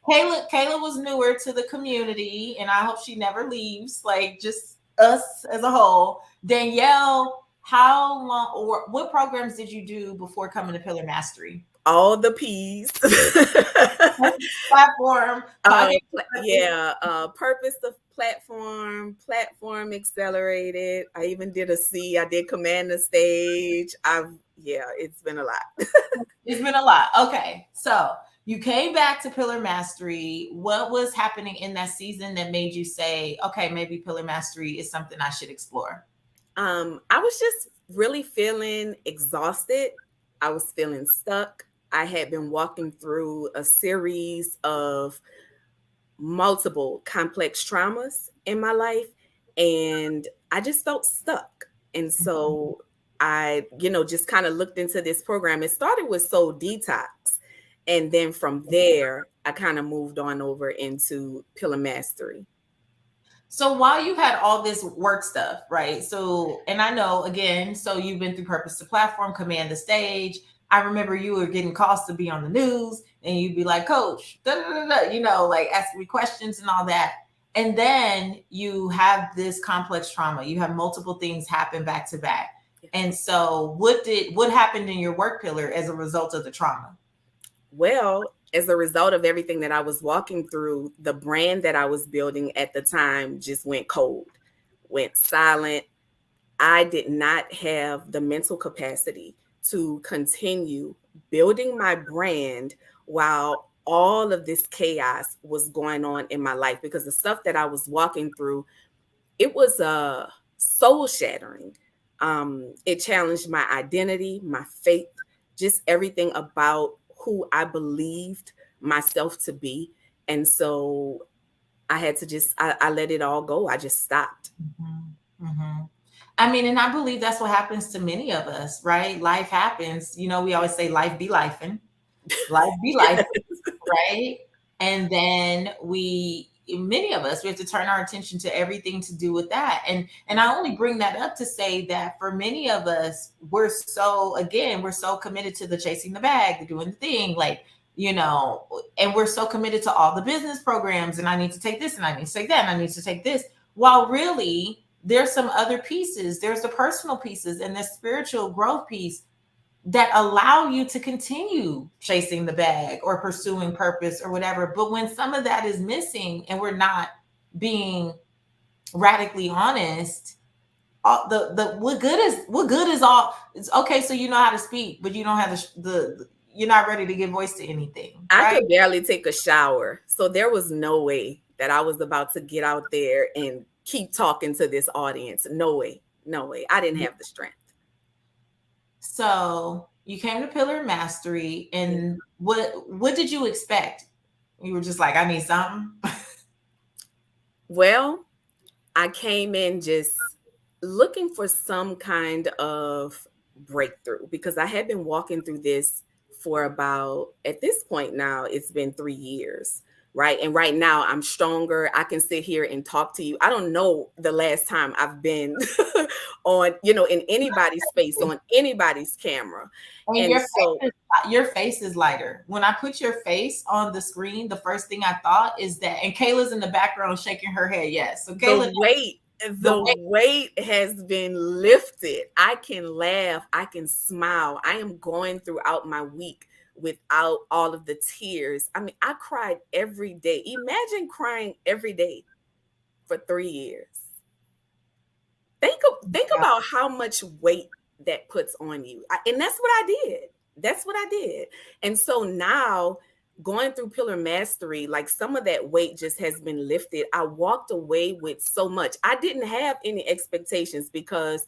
Kayla was newer to the community, and I hope she never leaves. Like just us as a whole. Danielle, how long or what programs did you do before coming to Pillar Mastery? All the P's. Platform, podcast. Purpose of platform accelerated. I even did a C. I did command the stage. It's been a lot. It's been a lot. Okay, so you came back to Pillar Mastery. What was happening in that season that made you say, okay, maybe Pillar Mastery is something I should explore? I was just really feeling exhausted. I was feeling stuck. I had been walking through a series of multiple complex traumas in my life, and I just felt stuck. And so I, just kind of looked into this program. It started with Soul Detox. And then from there, I kind of moved on over into Pillar Mastery. So while you had all this work stuff, right? So, and I know again, so you've been through Purpose to Platform, Command the Stage. I remember you were getting calls to be on the news, and you'd be like, Coach, da, da, da, da, like asking me questions and all that. And then you have this complex trauma. You have multiple things happen back to back. And so, what happened in your work pillar as a result of the trauma? Well, as a result of everything that I was walking through, the brand that I was building at the time just went cold, went silent. I did not have the mental capacity to continue building my brand while all of this chaos was going on in my life, because the stuff that I was walking through, it was soul shattering. It challenged my identity, my faith, just everything about who I believed myself to be. And so I had to just, I let it all go. I just stopped. Mm-hmm. Mm-hmm. I mean, and I believe that's what happens to many of us, right? Life happens. You know, we always say life be lifing, life be life, right? And then many of us, we have to turn our attention to everything to do with that. And I only bring that up to say that for many of us, we're so committed to the chasing the bag, the doing the thing, like, and we're so committed to all the business programs, and I need to take this and I need to take that and I need to take this, while really there's some other pieces. There's the personal pieces and the spiritual growth piece that allow you to continue chasing the bag or pursuing purpose or whatever. But when some of that is missing and we're not being radically honest, all the what good is all. It's okay, so you know how to speak, but you don't have the you're not ready to give voice to anything, I right? could barely take a shower. So there was no way that I was about to get out there and keep talking to this audience. No way. No way. I didn't have the strength. So you came to Pillar Mastery, and what did you expect? You were just like, I need something. Well, I came in just looking for some kind of breakthrough because I had been walking through this for about, at this point now, it's been 3 years, right? And right now I'm stronger. I can sit here and talk to you. I don't know the last time I've been on, in anybody's space, on anybody's camera. And And so your face is lighter. When I put your face on the screen, the first thing I thought is that, and Kayla's in the background shaking her head. Yes. So Kayla, the weight has been lifted. I can laugh. I can smile. I am going throughout my week without all of the tears. I mean, I cried every day. Imagine crying every day for 3 years. Think about how much weight that puts on you. And that's what I did. That's what I did. And so now, going through Pillar Mastery, like, some of that weight just has been lifted. I walked away with so much. I didn't have any expectations because,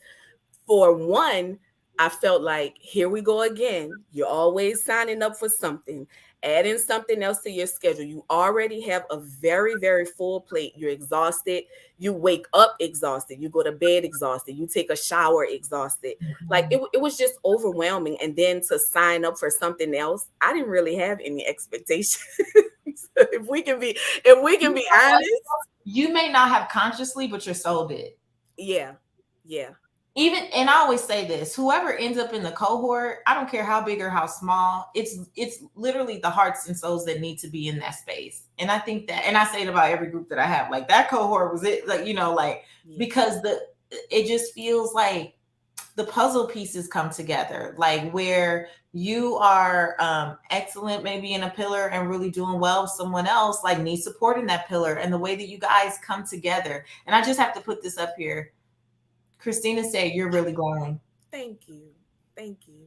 for one, I felt like, here we go again. You're always signing up for something, adding something else to your schedule. You already have a very, very full plate. You're exhausted. You wake up exhausted. You go to bed exhausted. You take a shower exhausted. Like, it was just overwhelming. And then to sign up for something else, I didn't really have any expectations. if we can be honest. You may not have consciously, but your soul did. Yeah. Yeah. Even, and I always say this, whoever ends up in the cohort, I don't care how big or how small, it's literally the hearts and souls that need to be in that space. And I think that, and I say it about every group that I have, like, that cohort was it, like, because it just feels like the puzzle pieces come together, like, where you are excellent maybe in a pillar and really doing well with someone else, like, needs support in that pillar, and the way that you guys come together. And I just have to put this up here. Christina said, you're really glowing. Thank you. Thank you.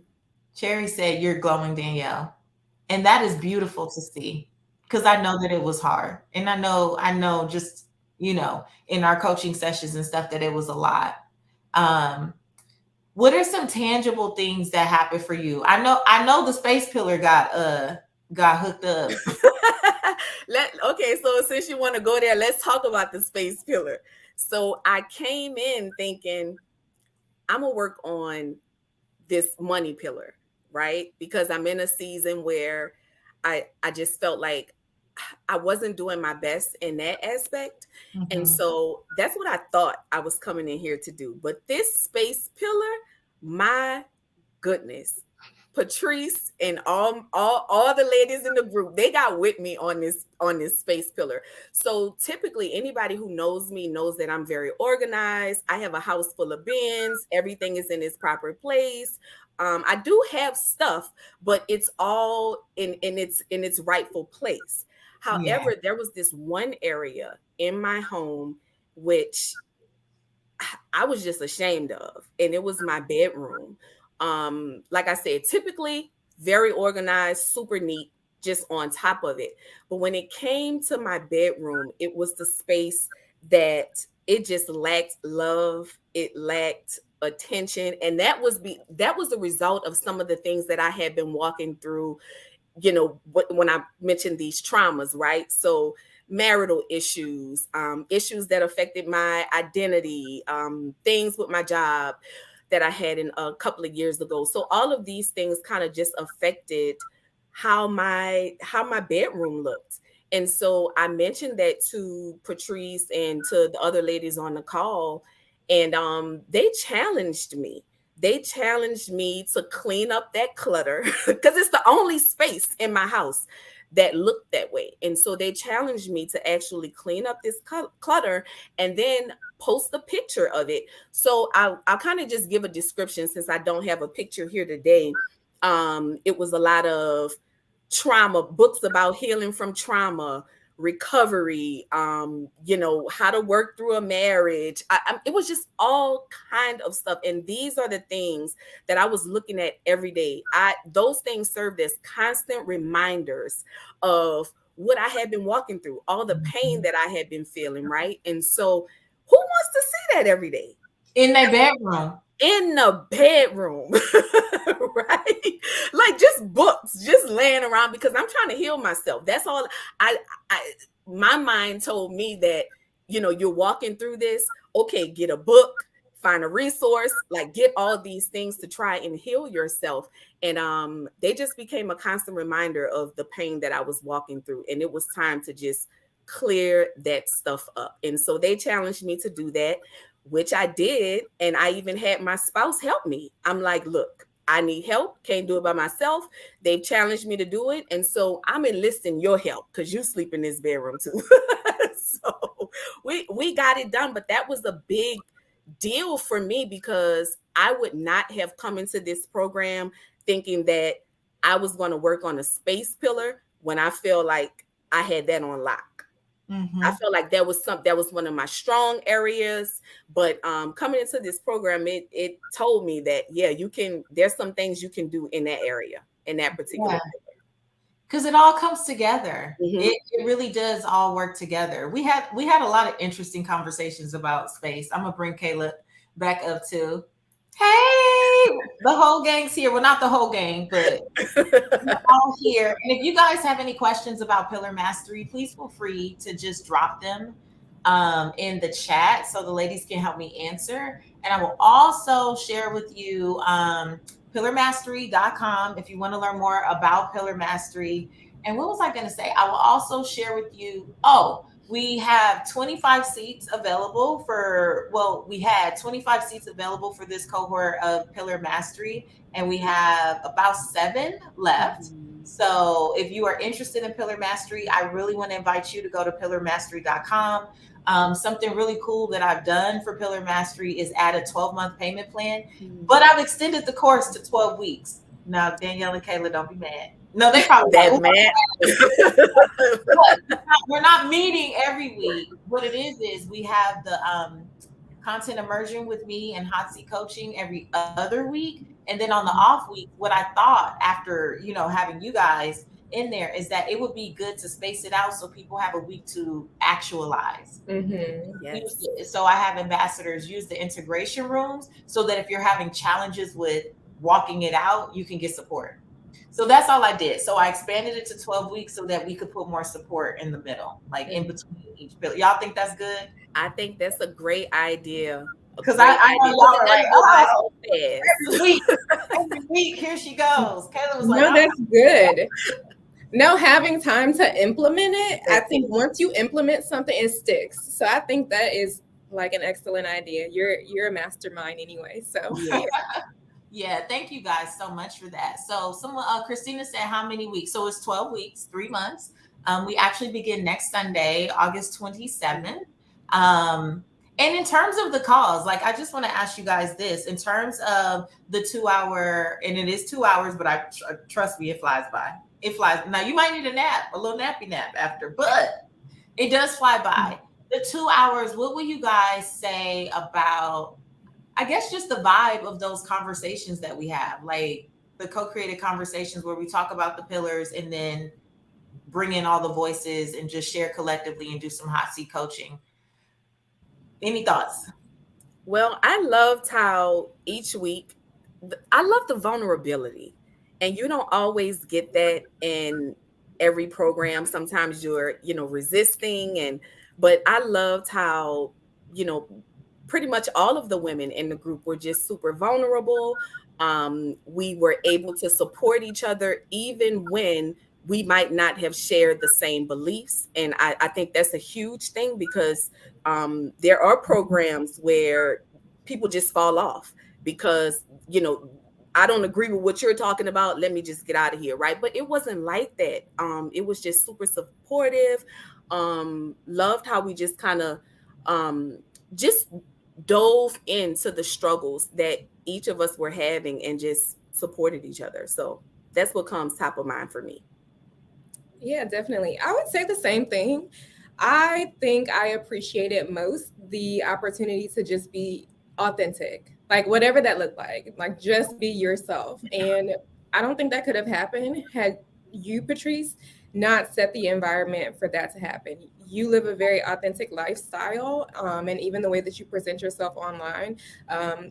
Cherry said, you're glowing, Danielle. And that is beautiful to see, because I know that it was hard. And I know just, in our coaching sessions and stuff, that it was a lot. What are some tangible things that happened for you? I know the space pillar got hooked up. Okay, so since you want to go there, let's talk about the space pillar. So I came in thinking, I'm gonna work on this money pillar, right? Because I'm in a season where I just felt like I wasn't doing my best in that aspect. Mm-hmm. And so that's what I thought I was coming in here to do. But this space pillar, my goodness, Patrice and all the ladies in the group, they got with me on this space pillar. So typically, anybody who knows me knows that I'm very organized. I have a house full of bins. Everything is in its proper place. I do have stuff, but it's all in its rightful place. However, there was this one area in my home which I was just ashamed of, and it was my bedroom. Like I said, typically very organized, super neat, just on top of it. But when it came to my bedroom, it was the space that it just lacked love. It lacked attention. And that was the result of some of the things that I had been walking through when I mentioned these traumas, right? So marital issues, issues that affected my identity, things with my job that I had in a couple of years ago. So all of these things kind of just affected how my bedroom looked. And so I mentioned that to Patrice and to the other ladies on the call, and they challenged me to clean up that clutter because it's the only space in my house that looked that way. And so they challenged me to actually clean up this clutter and then post a picture of it. So I'll kind of just give a description since I don't have a picture here today. It was a lot of trauma, books about healing from trauma, recovery, how to work through a marriage. It was just all kind of stuff. And these are the things that I was looking at every day. Those things served as constant reminders of what I had been walking through, all the pain that I had been feeling, right? And so who wants to see that every day? In their bedroom. In the bedroom, right? Like just books, just laying around because I'm trying to heal myself. That's all. I my mind told me that, you're walking through this. Okay, get a book, find a resource, like get all these things to try and heal yourself. And they just became a constant reminder of the pain that I was walking through, and it was time to just clear that stuff up. And so they challenged me to do that, which I did. And I even had my spouse help me. I'm like, look, I need help. Can't do it by myself. They've challenged me to do it. And so I'm enlisting your help because you sleep in this bedroom too. So we got it done. But that was a big deal for me because I would not have come into this program thinking that I was going to work on a space pillar when I feel like I had that on lock. Mm-hmm. I felt like that was one of my strong areas, but coming into this program, it told me that, yeah, there's some things you can do in that area, in that particular because it all comes together. Mm-hmm. It really does all work together. We had a lot of interesting conversations about space. I'm gonna bring Kayla back up too. Hey, the whole gang's here. Well, not the whole gang, but we're all here. And if you guys have any questions about Pillar Mastery, please feel free to just drop them in the chat so the ladies can help me answer. And I will also share with you pillarmastery.com if you want to learn more about Pillar Mastery. And what was I going to say? I will also share with you, we have 25 seats available we had 25 seats available for this cohort of Pillar Mastery, and we have about 7 left. Mm-hmm. So if you are interested in Pillar Mastery, I really want to invite you to go to pillarmastery.com. Something really cool that I've done for Pillar Mastery is add a 12-month payment plan, but I've extended the course to 12 weeks. Now, Danielle and Kayla, don't be mad. No, they probably that mad. We're not meeting every week. What it is we have the content immersion with me and hot seat coaching every other week. And then on the off week, what I thought after, having you guys in there is that it would be good to space it out so people have a week to actualize. Mm-hmm. Yes. So I have ambassadors use the integration rooms so that if you're having challenges with walking it out, you can get support. So that's all I did. So I expanded it to 12 weeks so that we could put more support in the middle, like in between each bill. Y'all think that's good? I think that's a great idea. Because I know y'all are like, every week, here she goes. Kayla was like, no, that's good. No, having time to implement it. I think once you implement something, it sticks. So I think that is like an excellent idea. You're a mastermind anyway. So yeah. Yeah, thank you guys so much for that. So Christina said how many weeks? So it's 12 weeks, 3 months. We actually begin next Sunday, August 27th. And in terms of the calls, like I just want to ask you guys this, in terms of the 2-hour, and it is 2 hours, but trust me, it flies by. It flies. Now you might need a nap, a little nappy nap after, but it does fly by. The 2 hours, what will you guys say about, I guess, just the vibe of those conversations that we have, like the co-created conversations where we talk about the pillars and then bring in all the voices and just share collectively and do some hot seat coaching. Any thoughts? Well, I loved how each week, I love the vulnerability. And you don't always get that in every program. Sometimes you're, resisting, but I loved how, you know pretty much all of the women in the group were just super vulnerable. We were able to support each other even when we might not have shared the same beliefs. And I think that's a huge thing, because there are programs where people just fall off because, I don't agree with what you're talking about. Let me just get out of here, right? But it wasn't like that. It was just super supportive. Loved how we just kind of just dove into the struggles that each of us were having and just supported each other. So that's what comes top of mind for me. Yeah, definitely. I would say the same thing. I think I appreciated most the opportunity to just be authentic, like whatever that looked like just be yourself. And I don't think that could have happened had you, Patrice, not set the environment for that to happen. You live a very authentic lifestyle, and even the way that you present yourself online.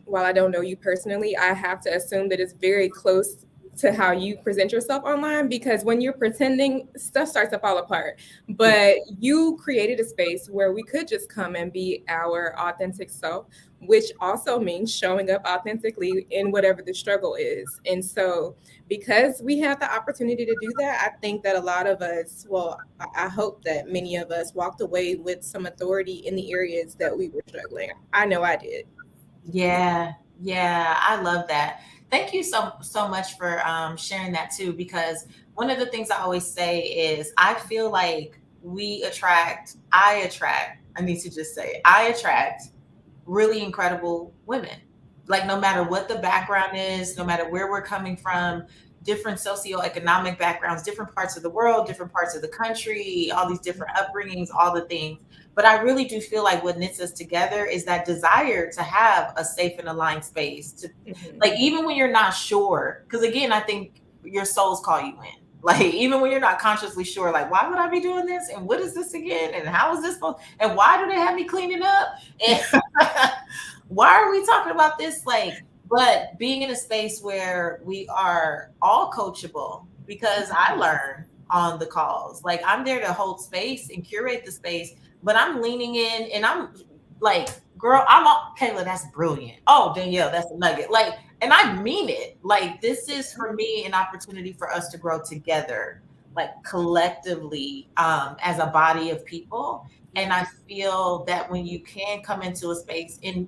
While I don't know you personally, I have to assume that it's very close to how you present yourself online, because when you're pretending, stuff starts to fall apart. But you created a space where we could just come and be our authentic self, which also means showing up authentically in whatever the struggle is. And so because we had the opportunity to do that, I think that a lot of us, well, I hope that many of us walked away with some authority in the areas that we were struggling. I know I did. Yeah, yeah, I love that. Thank you so much for sharing that too. Because one of the things I always say is I feel like I need to just say, I attract really incredible women. Like no matter what the background is, no matter where we're coming from, different socioeconomic backgrounds, different parts of the world, different parts of the country, all these different upbringings, all the things. But I really do feel like what knits us together is that desire to have a safe and aligned space to, Mhm. like, even when you're not sure, because again, I think your souls call you in. Like even when you're not consciously sure, like why would I be doing this, and what is this again, and how is this supposed, and why do they have me cleaning up, and why are we talking about this? Like, but being in a space where we are all coachable, because I learn on the calls. Like, I'm there to hold space and curate the space, but I'm leaning in and I'm like, girl, I'm all, Kayla, that's brilliant. Oh, Danielle, that's a nugget. Like, and I mean it. Like, this is for me an opportunity for us to grow together, like collectively, as a body of people. And I feel that when you can come into a space and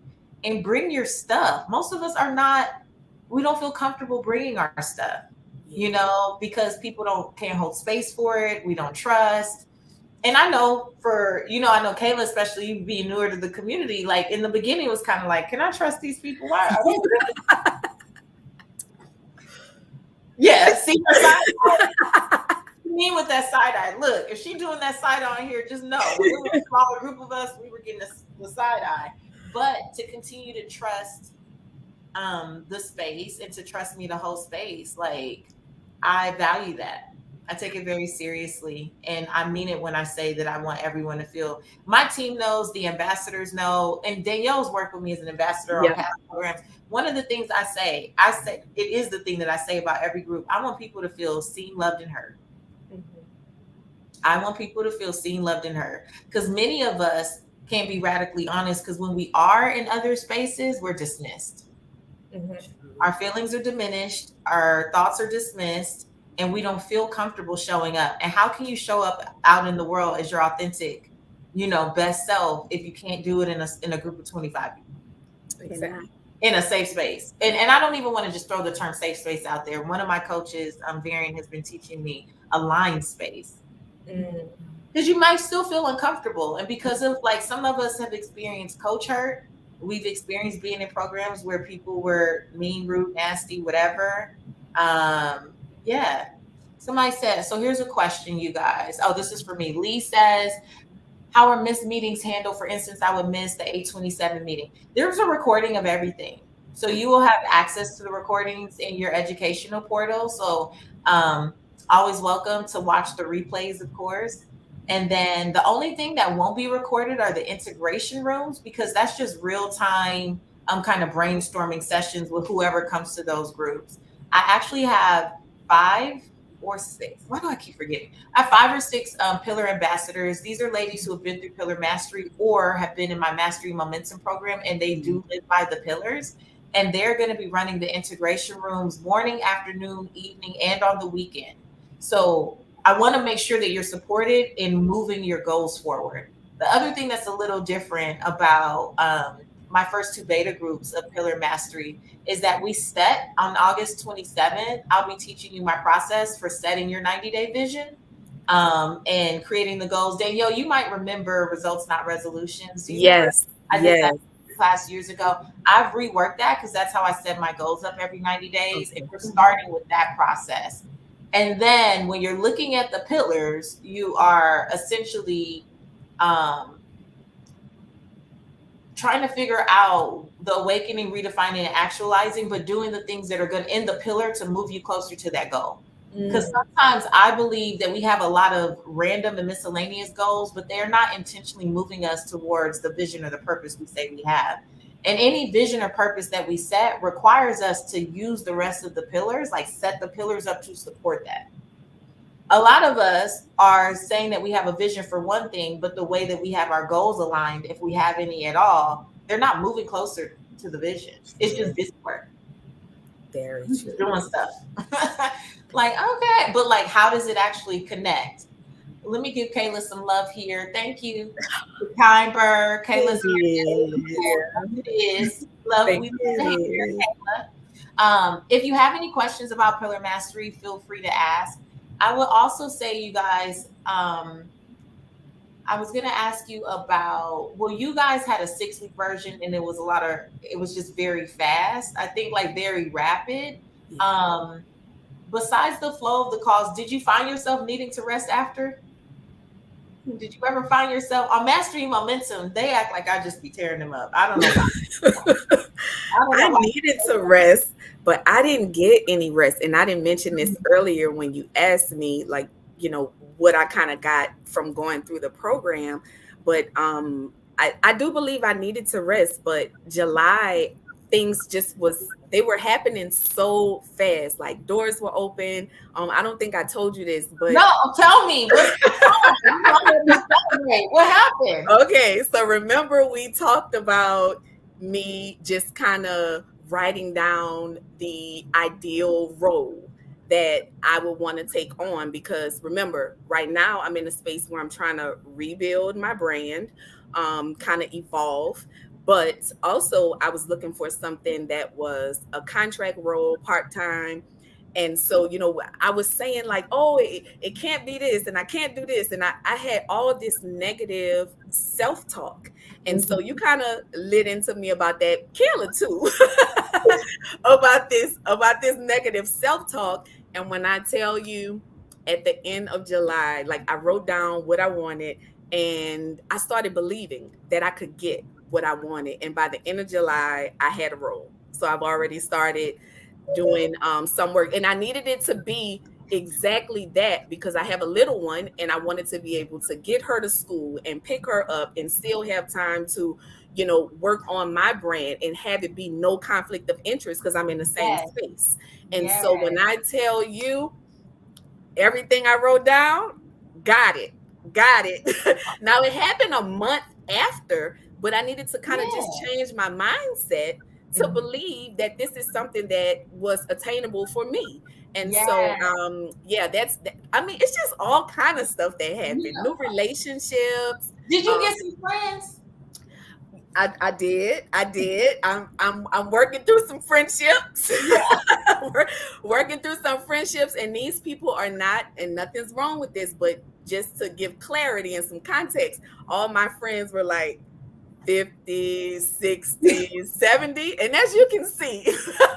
bring your stuff. Most of us are not, we don't feel comfortable bringing our stuff, Yeah. because people don't can't hold space for it. We don't trust. And I know I know Kayla, especially you being newer to the community, like in the beginning it was kind of like, can I trust these people? Why are they really? Yeah, see her side. Me with that side eye. Look, if she doing that side eye here, just know when it was a smaller group of us, we were getting the side eye. But to continue to trust the space and to trust me to hold space, like I value that. I take it very seriously, and I mean it when I say that I want everyone to feel, my team knows, the ambassadors know, and Danielle's worked with me as an ambassador on Yeah. past programs. One of the things I say it is the thing that I say about every group. I want people to feel seen, loved, and heard. Mhm. I want people to feel seen, loved, and heard, because many of us can't be radically honest, because when we are in other spaces, we're dismissed. Mhm. Our feelings are diminished, our thoughts are dismissed, and we don't feel comfortable showing up. And how can you show up out in the world as your authentic, best self, if you can't do it in a group of 25 people Cannot. Exactly. in a safe space? And I don't even want to just throw the term safe space out there. One of my coaches, Varian, has been teaching me aligned space, Mm. because you might still feel uncomfortable. And because of, like, some of us have experienced coach hurt, we've experienced being in programs where people were mean, rude, nasty, whatever. Yeah. Somebody said, so here's a question, you guys. Oh, this is for me. Lee says, how are missed meetings handled? For instance, I would miss the 827 meeting. There's a recording of everything. So you will have access to the recordings in your educational portal. So always welcome to watch the replays, of course. And then the only thing that won't be recorded are the integration rooms, because that's just real time kind of brainstorming sessions with whoever comes to those groups. I actually have 5 or 6. Why do I keep forgetting? I have 5 or 6 pillar ambassadors. These are ladies who have been through pillar mastery or have been in my mastery momentum program, and they do live by the pillars. And they're going to be running the integration rooms morning, afternoon, evening, and on the weekend. So I want to make sure that you're supported in moving your goals forward. The other thing that's a little different about my first 2 beta groups of pillar mastery is that we set on August 27th. I'll be teaching you my process for setting your 90-day vision and creating the goals. Danielle, you might remember results, not resolutions. Do you remember? Yes. I did Yes. that class years ago. I've reworked that because that's how I set my goals up every 90 days. Okay. And we're starting with that process. And then when you're looking at the pillars, you are essentially trying to figure out the awakening, redefining, and actualizing, but doing the things that are good in the pillar to move you closer to that goal. Because sometimes I believe that we have a lot of random and miscellaneous goals, but they're not intentionally moving us towards the vision or the purpose we say we have. And any vision or purpose that we set requires us to use the rest of the pillars, like set the pillars up to support that. A lot of us are saying that we have a vision for one thing, but the way that we have our goals aligned, if we have any at all, they're not moving closer to the vision. It's just busy work. Very Just true. doing stuff. Like, okay, but like, how does it actually connect? Let me give Kayla some love here. Thank you, kind bird. Kayla's it is love. Thank We love to hear Kayla. If you have any questions about pillar mastery, feel free to ask. I will also say, you guys, I was going to ask you about, well, you guys had a 6-week version and it was it was just very fast. I think like very rapid. Besides the flow of the calls, did you find yourself needing to rest after? Did you ever find yourself on Mastery Momentum? They act like I just be tearing them up. I don't know why. I needed to rest, but I didn't get any rest. And I didn't mention this earlier when you asked me, like, what I kind of got from going through the program. But I do believe I needed to rest. But July, things they were happening so fast. Like doors were open. I don't think I told you this, but no, tell me. What happened? Okay, so remember we talked about me just kind of writing down the ideal role that I would want to take on, because remember, right now I'm in a space where I'm trying to rebuild my brand, kind of evolve. But also I was looking for something that was a contract role, part-time. And so, I was saying like, oh, it can't be this and I can't do this. And I had all this negative self-talk. And so you kind of lit into me about that, Kayla, too, about this negative self-talk. And when I tell you at the end of July, like I wrote down what I wanted and I started believing that I could get what I wanted. And by the end of July, I had a role. So I've already started doing some work, and I needed it to be exactly that because I have a little one and I wanted to be able to get her to school and pick her up and still have time to, work on my brand and have it be no conflict of interest because I'm in the same space. And so when I tell you everything I wrote down, got it. Now it happened a month after, but I needed to kind of just change my mindset to believe that this is something that was attainable for me. And so, that's, I mean, it's just all kind of stuff that happened. New relationships. Did you get some friends? I did. I'm working through some friendships. Working through some friendships, and these people are not, and nothing's wrong with this, but just to give clarity and some context, all my friends were like 50s, 60s, 70s. And as you can see,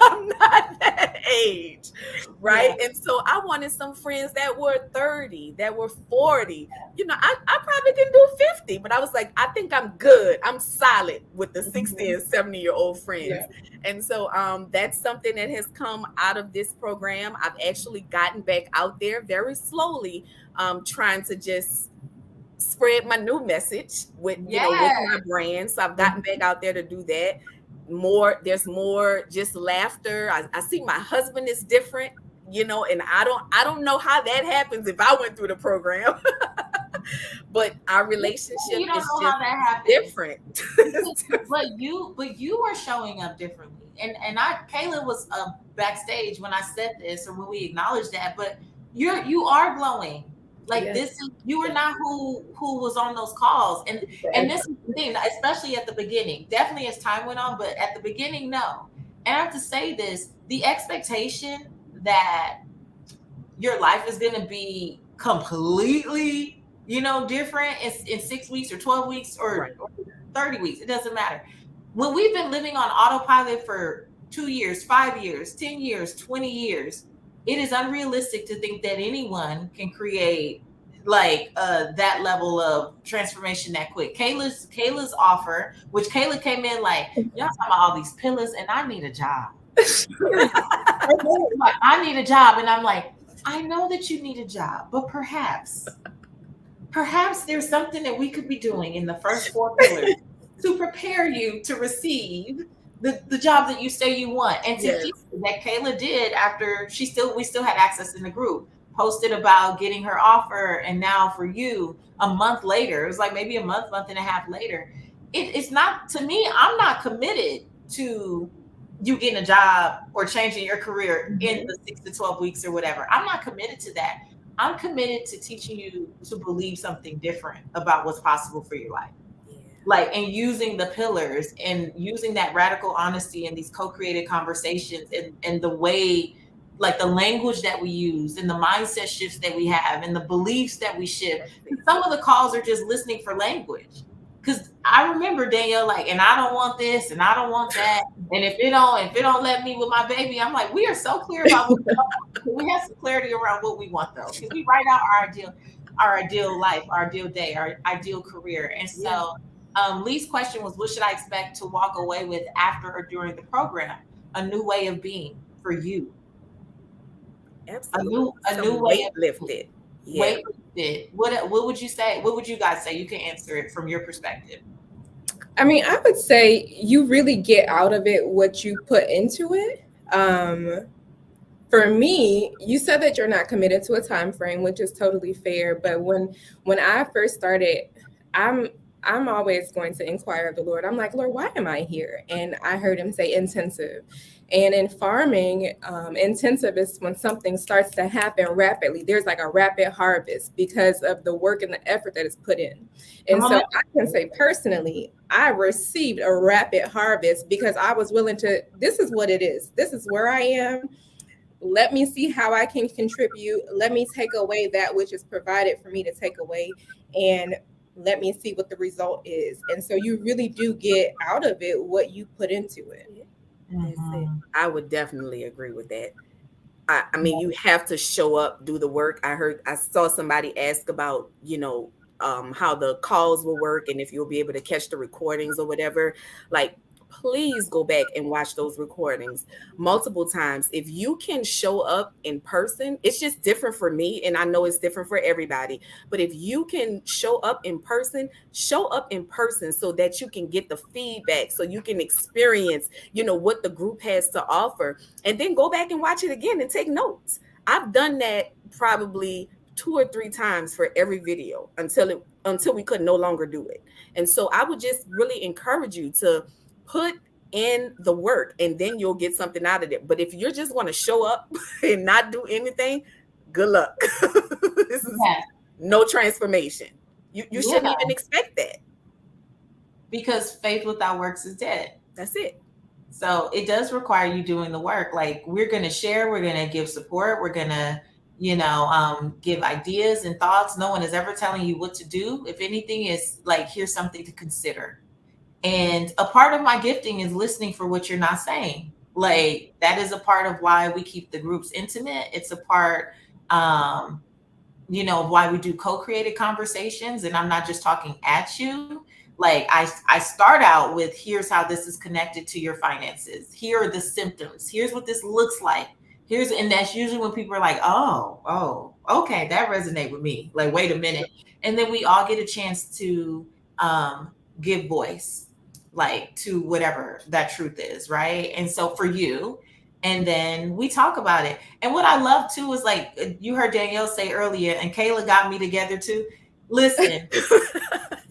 I'm not that age, right? And so I wanted some friends that were 30, that were 40. I probably can do 50, but I was like, I think I'm good. I'm solid with the 60 and 70-year-old friends. And so that's something that has come out of this program. I've actually gotten back out there very slowly, trying to just spread my new message with with my brand. So I've gotten back out there to do that. There's more just laughter. I see my husband is different. and I don't know how that happens if I went through the program. But our relationship You don't is know just how that happens. different. Because- but you were showing up differently, and Kayla was backstage when I said this, or when we acknowledged that. But you are glowing. Like Yes. this is, you are not who was on those calls, and this is the thing, especially at the beginning. Definitely as time went on, but at the beginning, no. And I have to say this: the expectation that your life is going to be completely, different in 6 weeks or 12 weeks Right. or 30 weeks. It doesn't matter. When we've been living on autopilot for 2 years, 5 years, 10 years, 20 years, it is unrealistic to think that anyone can create like that level of transformation that quick. Kayla's offer, which Kayla came in like, y'all talking about all these pillars, and I need a job. Like, I need a job, and I'm like, I know that you need a job, but perhaps there's something that we could be doing in the first 4 pillars to prepare you to receive the job that you say you want. And to Yes. hear that Kayla did after we still had access in the group, posted about getting her offer, and now for you a month later, it was like maybe a month and a half later. It's not, to me, I'm not committed to you getting a job or changing your career in the 6 to 12 weeks or whatever. I'm not committed to that. I'm committed to teaching you to believe something different about what's possible for your life. Yeah. Like, and using the pillars and using that radical honesty and these co-created conversations, and the way, like the language that we use and the mindset shifts that we have and the beliefs that we shift. Some of the calls are just listening for language. Because I remember Danielle like, and I don't want this and I don't want that. And if it don't let me with my baby, I'm like, we are so clear about what we want. We have some clarity around what we want though. Because we write out our ideal life, our ideal day, our ideal career. And so Lee's question was, what should I expect to walk away with after or during the program? A new way of being for you. Absolutely. A new Some way weight of lifted. Yeah. weight lifted. What would you say? What would you guys say? You can answer it from your perspective. I mean, I would say you really get out of it what you put into it. For me, you said that you're not committed to a time frame, which is totally fair. But when I first started, I'm always going to inquire of the Lord. I'm like, Lord, why am I here? And I heard him say intensive. And in farming, intensive is when something starts to happen rapidly. There's like a rapid harvest because of the work and the effort that is put in. And so I can say personally, I received a rapid harvest because I was willing to, this is what it is. This is where I am. Let me see how I can contribute. Let me take away that which is provided for me to take away, and let me see what the result is. And so you really do get out of it what you put into it. That's it. I would definitely agree with that. I mean, you have to show up, do the work. I saw somebody ask about, how the calls will work and if you'll be able to catch the recordings or whatever. Like, please go back and watch those recordings multiple times. If you can show up in person, it's just different for me. And I know it's different for everybody. But if you can show up in person so that you can get the feedback, so you can experience, what the group has to offer. And then go back and watch it again and take notes. I've done that probably 2 or 3 times for every video until we could no longer do it. And so I would just really encourage you to put in the work, and then you'll get something out of it. But if you're just going to show up and not do anything, good luck. This is no transformation. You shouldn't even expect that. Because faith without works is dead. That's it. So it does require you doing the work. Like, we're going to share, we're going to give support, we're going to, give ideas and thoughts. No one is ever telling you what to do. If anything, is like, here's something to consider. And a part of my gifting is listening for what you're not saying. Like, that is a part of why we keep the groups intimate. It's a part, of why we do co-created conversations. And I'm not just talking at you. Like, I start out with, here's how this is connected to your finances. Here are the symptoms. Here's what this looks like. And that's usually when people are like, oh, okay, that resonates with me. Like, wait a minute. And then we all get a chance to give voice, like, to whatever that truth is, right? And so for you, And then we talk about it. And what I love too is like you heard Danielle say earlier, and Kayla got me together too. Listen,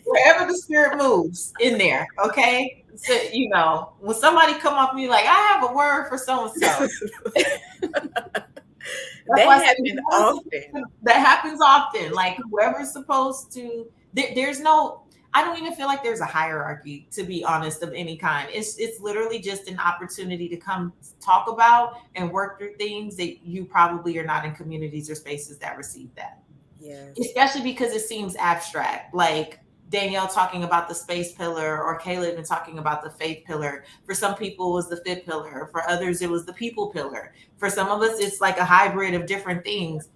wherever the spirit moves in there, okay? So, you know, when somebody come up to me like, I have a word for so-and-so. That happens often. That happens often. Like whoever's supposed to, there's no, I don't even feel like there's a hierarchy, to be honest, of any kind. It's literally just an opportunity to come talk about and work through things that you probably are not in communities or spaces that receive that. Yes. Especially because it seems abstract. Like Danielle talking about the space pillar, or Kayla even talking about the faith pillar. For some people, it was the fit pillar. For others, it was the people pillar. For some of us, it's like a hybrid of different things.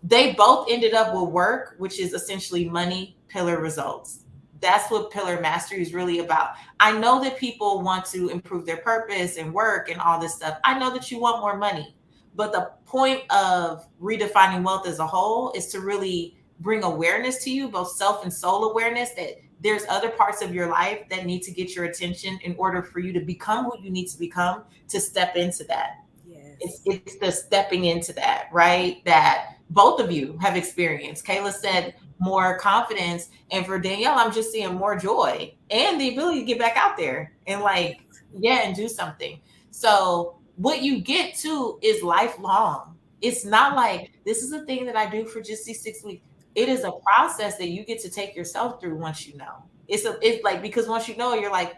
They both ended up with work, which is essentially money, pillar, results. That's what pillar mastery is really about. I know that people want to improve their purpose and work and all this stuff. I know that you want more money. But the point of redefining wealth as a whole is to really bring awareness to you, both self and soul awareness, that there's other parts of your life that need to get your attention in order for you to become who you need to become to step into that. Yes. It's the stepping into that, right? That both of you have experienced. Kayla said more confidence. And for Danielle, I'm just seeing more joy and the ability to get back out there and like, yeah, and do something. So what you get to is lifelong. It's not like this is a thing that I do for just these 6 weeks. It is a process that you get to take yourself through once you know. It's like, because once you know, you're like,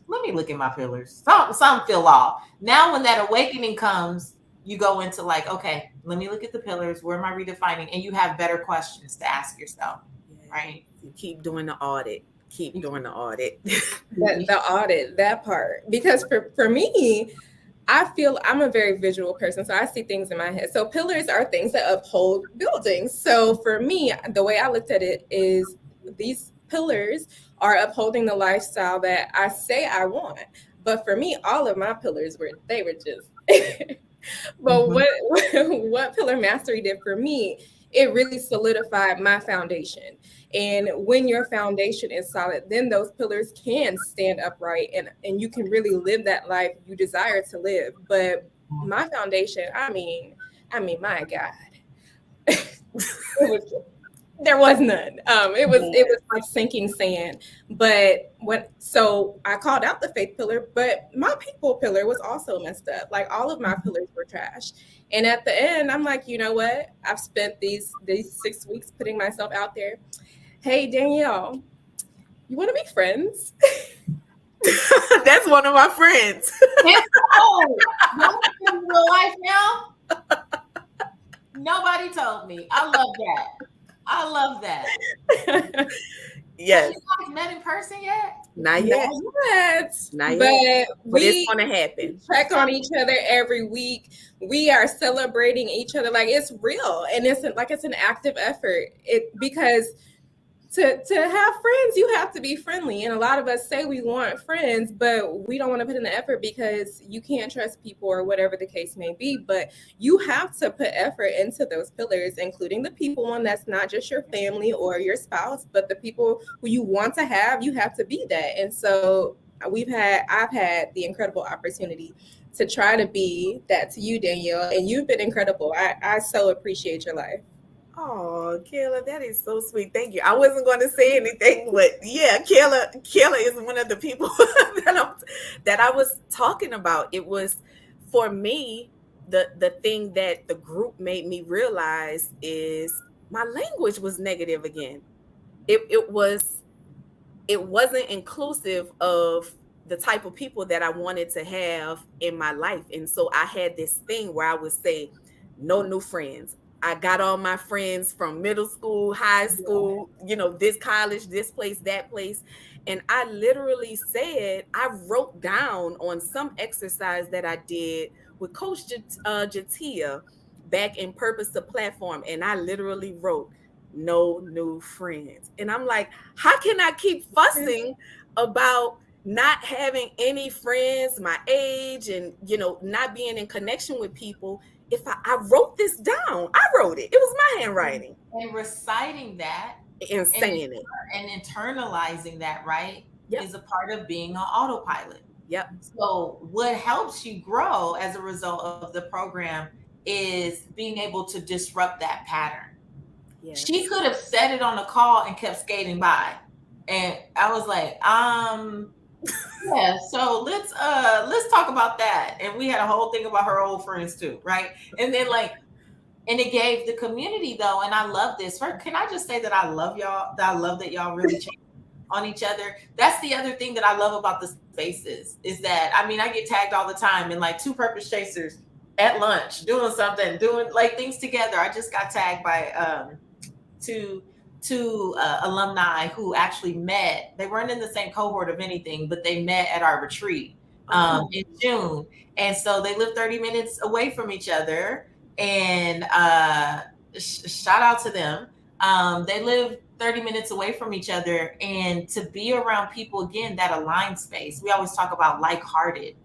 let me look at my pillars. Some feel off. Now when that awakening comes, you go into like, okay, let me look at the pillars. Where am I redefining? And you have better questions to ask yourself, right? You keep doing the audit. Keep doing the audit. The audit, that part. Because for me, I feel I'm a very visual person, so I see things in my head. So pillars are things that uphold buildings. So for me, the way I looked at it is these pillars are upholding the lifestyle that I say I want. But for me, all of my pillars were just but what pillar mastery did for me, it really solidified my foundation. And when your foundation is solid, then those pillars can stand upright and you can really live that life you desire to live. But my foundation, I mean, my God, there was none. It was like sinking sand. But so I called out the faith pillar, but my people pillar was also messed up. Like all of my pillars were trash. And at the end, I'm like, you know what? I've spent these 6 weeks putting myself out there. Hey, Danielle, you want to be friends? That's one of my friends. Oh, y'all in real life now? Nobody told me. I love that. I love that. Yes. Have you guys met in person yet? Not yet. Not yet. But it's going to happen. Check on each other every week. We are celebrating each other. Like it's real. And it's an active effort. Because to have friends, you have to be friendly. And a lot of us say we want friends, but we don't want to put in the effort because you can't trust people or whatever the case may be. But you have to put effort into those pillars, including the people one that's not just your family or your spouse, but the people who you want to have, you have to be that. And so I've had the incredible opportunity to try to be that to you, Danielle, and you've been incredible. I so appreciate your life. Oh, Kayla, that is so sweet. Thank you. I wasn't going to say anything, but yeah, Kayla is one of the people that I was talking about. It was, for me, the thing that the group made me realize is my language was negative again. It wasn't inclusive of the type of people that I wanted to have in my life. And so I had this thing where I would say, no new friends. I got all my friends from middle school, high school, this college, this place, that place. And I literally said, I wrote down on some exercise that I did with Coach Jatia back in Purpose to Platform. And I literally wrote, no new friends. And I'm like, how can I keep fussing about not having any friends my age and, not being in connection with people? If I wrote this down, I wrote it. It was my handwriting. And reciting that and saying it and internalizing that, right, yep. is a part of being on autopilot. Yep. So what helps you grow as a result of the program is being able to disrupt that pattern. She Yes. could have said it on the call and kept skating by. And I was like, yeah, so let's talk about that. And we had a whole thing about her old friends too, right? And then like, and it gave the community though, and I love this. First, can I just say that I love y'all, that I love that y'all really change on each other. That's the other thing that I love about the spaces is that, I mean, I get tagged all the time in like two purpose chasers at lunch doing something, doing like things together. I just got tagged by two alumni who actually met. They weren't in the same cohort of anything, but they met at our retreat Oh, in June, and so they live 30 minutes away from each other. And shout out to them. They live 30 minutes away from each other, and to be around people again that align space. We always talk about like-hearted.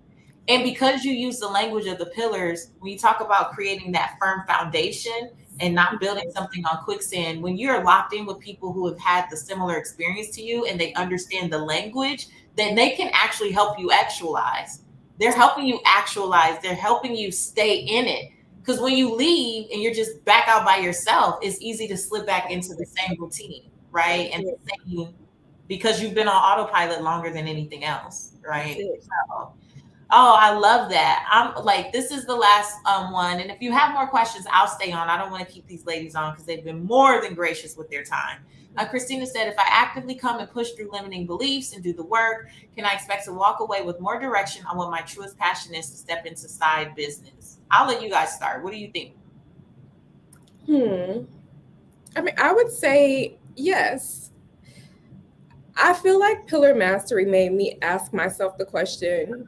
And because you use the language of the pillars, when you talk about creating that firm foundation and not building something on quicksand, when you're locked in with people who have had the similar experience to you and they understand the language, then they can actually help you actualize. They're helping you actualize, they're helping you stay in it. Because when you leave and you're just back out by yourself, it's easy to slip back into the same routine, right? that's And it. the same, because you've been on autopilot longer than anything else, That's right? it. So, oh, I love that. I'm like, this is the last one. And if you have more questions, I'll stay on. I don't want to keep these ladies on because they've been more than gracious with their time. Christina said, if I actively come and push through limiting beliefs and do the work, can I expect to walk away with more direction on what my truest passion is to step into side business? I'll let you guys start. What do you think? I mean, I would say yes. I feel like Pillar Mastery made me ask myself the question,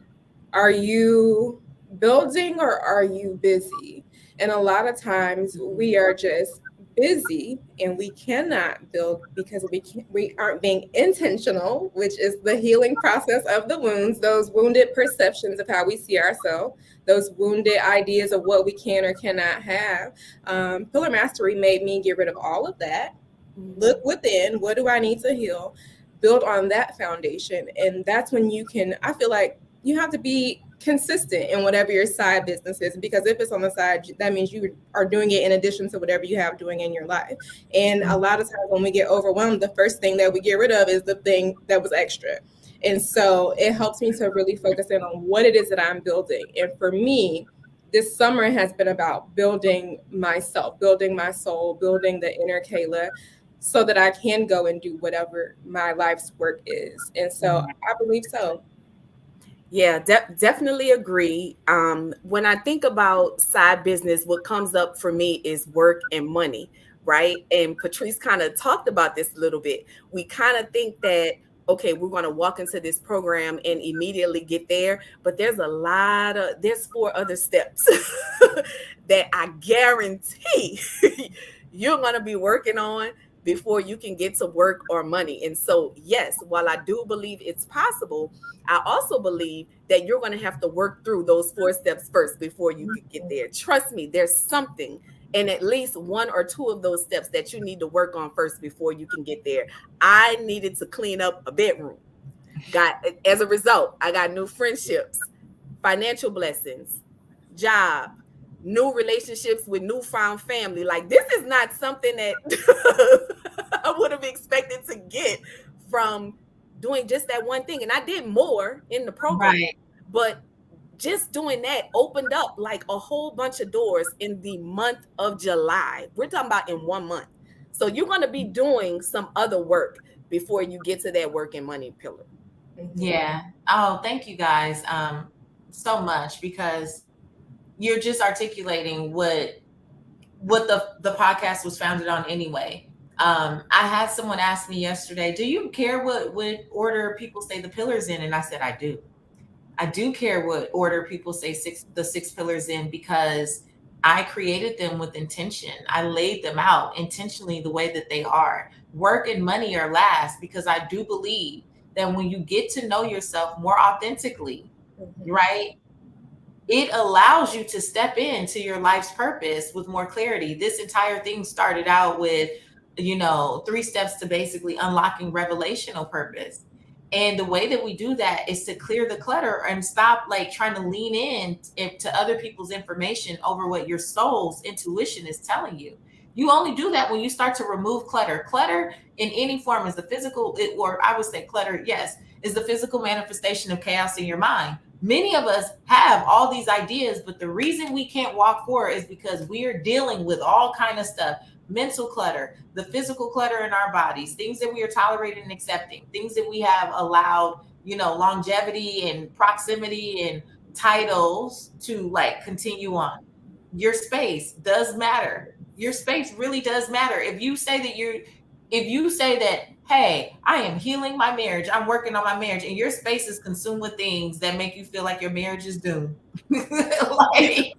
are you building or are you busy? And a lot of times we are just busy and we cannot build because we aren't being intentional, which is the healing process of the wounds, those wounded perceptions of how we see ourselves, those wounded ideas of what we can or cannot have. Pillar Mastery made me get rid of all of that. Look within, what do I need to heal? Build on that foundation. And that's when you can, I feel like you have to be consistent in whatever your side business is, because if it's on the side, that means you are doing it in addition to whatever you have doing in your life. And a lot of times when we get overwhelmed, the first thing that we get rid of is the thing that was extra. And so it helps me to really focus in on what it is that I'm building. And for me, this summer has been about building myself, building my soul, building the inner Kayla, so that I can go and do whatever my life's work is. And so I believe so. Yeah, definitely agree. When I think about side business, what comes up for me is work and money, right? And Patrice kind of talked about this a little bit. We kind of think that, okay, we're going to walk into this program and immediately get there, but there's 4 other steps that I guarantee you're going to be working on before you can get to work or money. And so, yes, while I do believe it's possible, I also believe that you're going to have to work through those 4 steps first before you can get there. Trust me, there's something in at least 1 or 2 of those steps that you need to work on first before you can get there. I needed to clean up a bedroom. As a result, I got new friendships, financial blessings, job, new relationships with newfound family. Like, this is not something that I would have expected to get from doing just that one thing. And I did more in the program, Right. but just doing that opened up like a whole bunch of doors in the month of July. We're talking about in 1 month. So you're going to be doing some other work before you get to that work and money pillar. Yeah. Oh, thank you guys so much, because you're just articulating what the podcast was founded on anyway. I had someone ask me yesterday, do you care what order people say the pillars in? And I said, I do. I do care what order people say the 6 pillars in, because I created them with intention. I laid them out intentionally the way that they are. Work and money are last, because I do believe that when you get to know yourself more authentically, right, it allows you to step into your life's purpose with more clarity. This entire thing started out with, 3 steps to basically unlocking revelational purpose. And the way that we do that is to clear the clutter and stop like trying to lean to other people's information over what your soul's intuition is telling you. You only do that when you start to remove clutter. Clutter in any form is the or I would say clutter, yes, is the physical manifestation of chaos in your mind. Many of us have all these ideas, but the reason we can't walk forward is because we are dealing with all kind of stuff: mental clutter, the physical clutter in our bodies, things that we are tolerating and accepting, things that we have allowed, longevity and proximity and titles to like continue on. Your space does matter. Your space really does matter. If you say that, hey, I am healing my marriage, I'm working on my marriage, and your space is consumed with things that make you feel like your marriage is doomed. Like,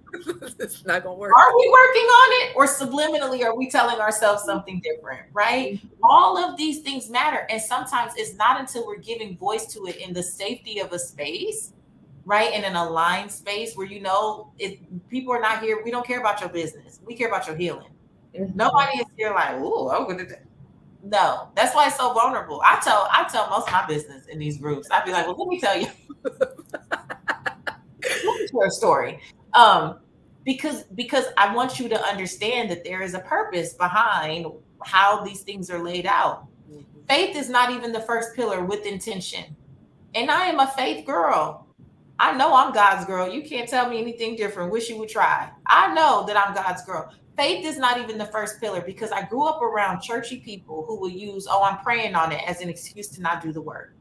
it's not gonna work. are we working on it, or subliminally are we telling ourselves something different, right? All of these things matter. And sometimes it's not until we're giving voice to it in the safety of a space, right? In an aligned space where if people are not here, we don't care about your business. We care about your healing. Nobody is here like, oh, I'm gonna no, that's why it's so vulnerable. I tell most of my business in these groups. I'd be like, well, let me tell you. Let me share a story. Because I want you to understand that there is a purpose behind how these things are laid out. Faith is not even the first pillar with intention. And I am a faith girl. I know I'm God's girl. You can't tell me anything different. Wish you would try. I know that I'm God's girl. Faith is not even the first pillar because I grew up around churchy people who will use, oh, I'm praying on it as an excuse to not do the work.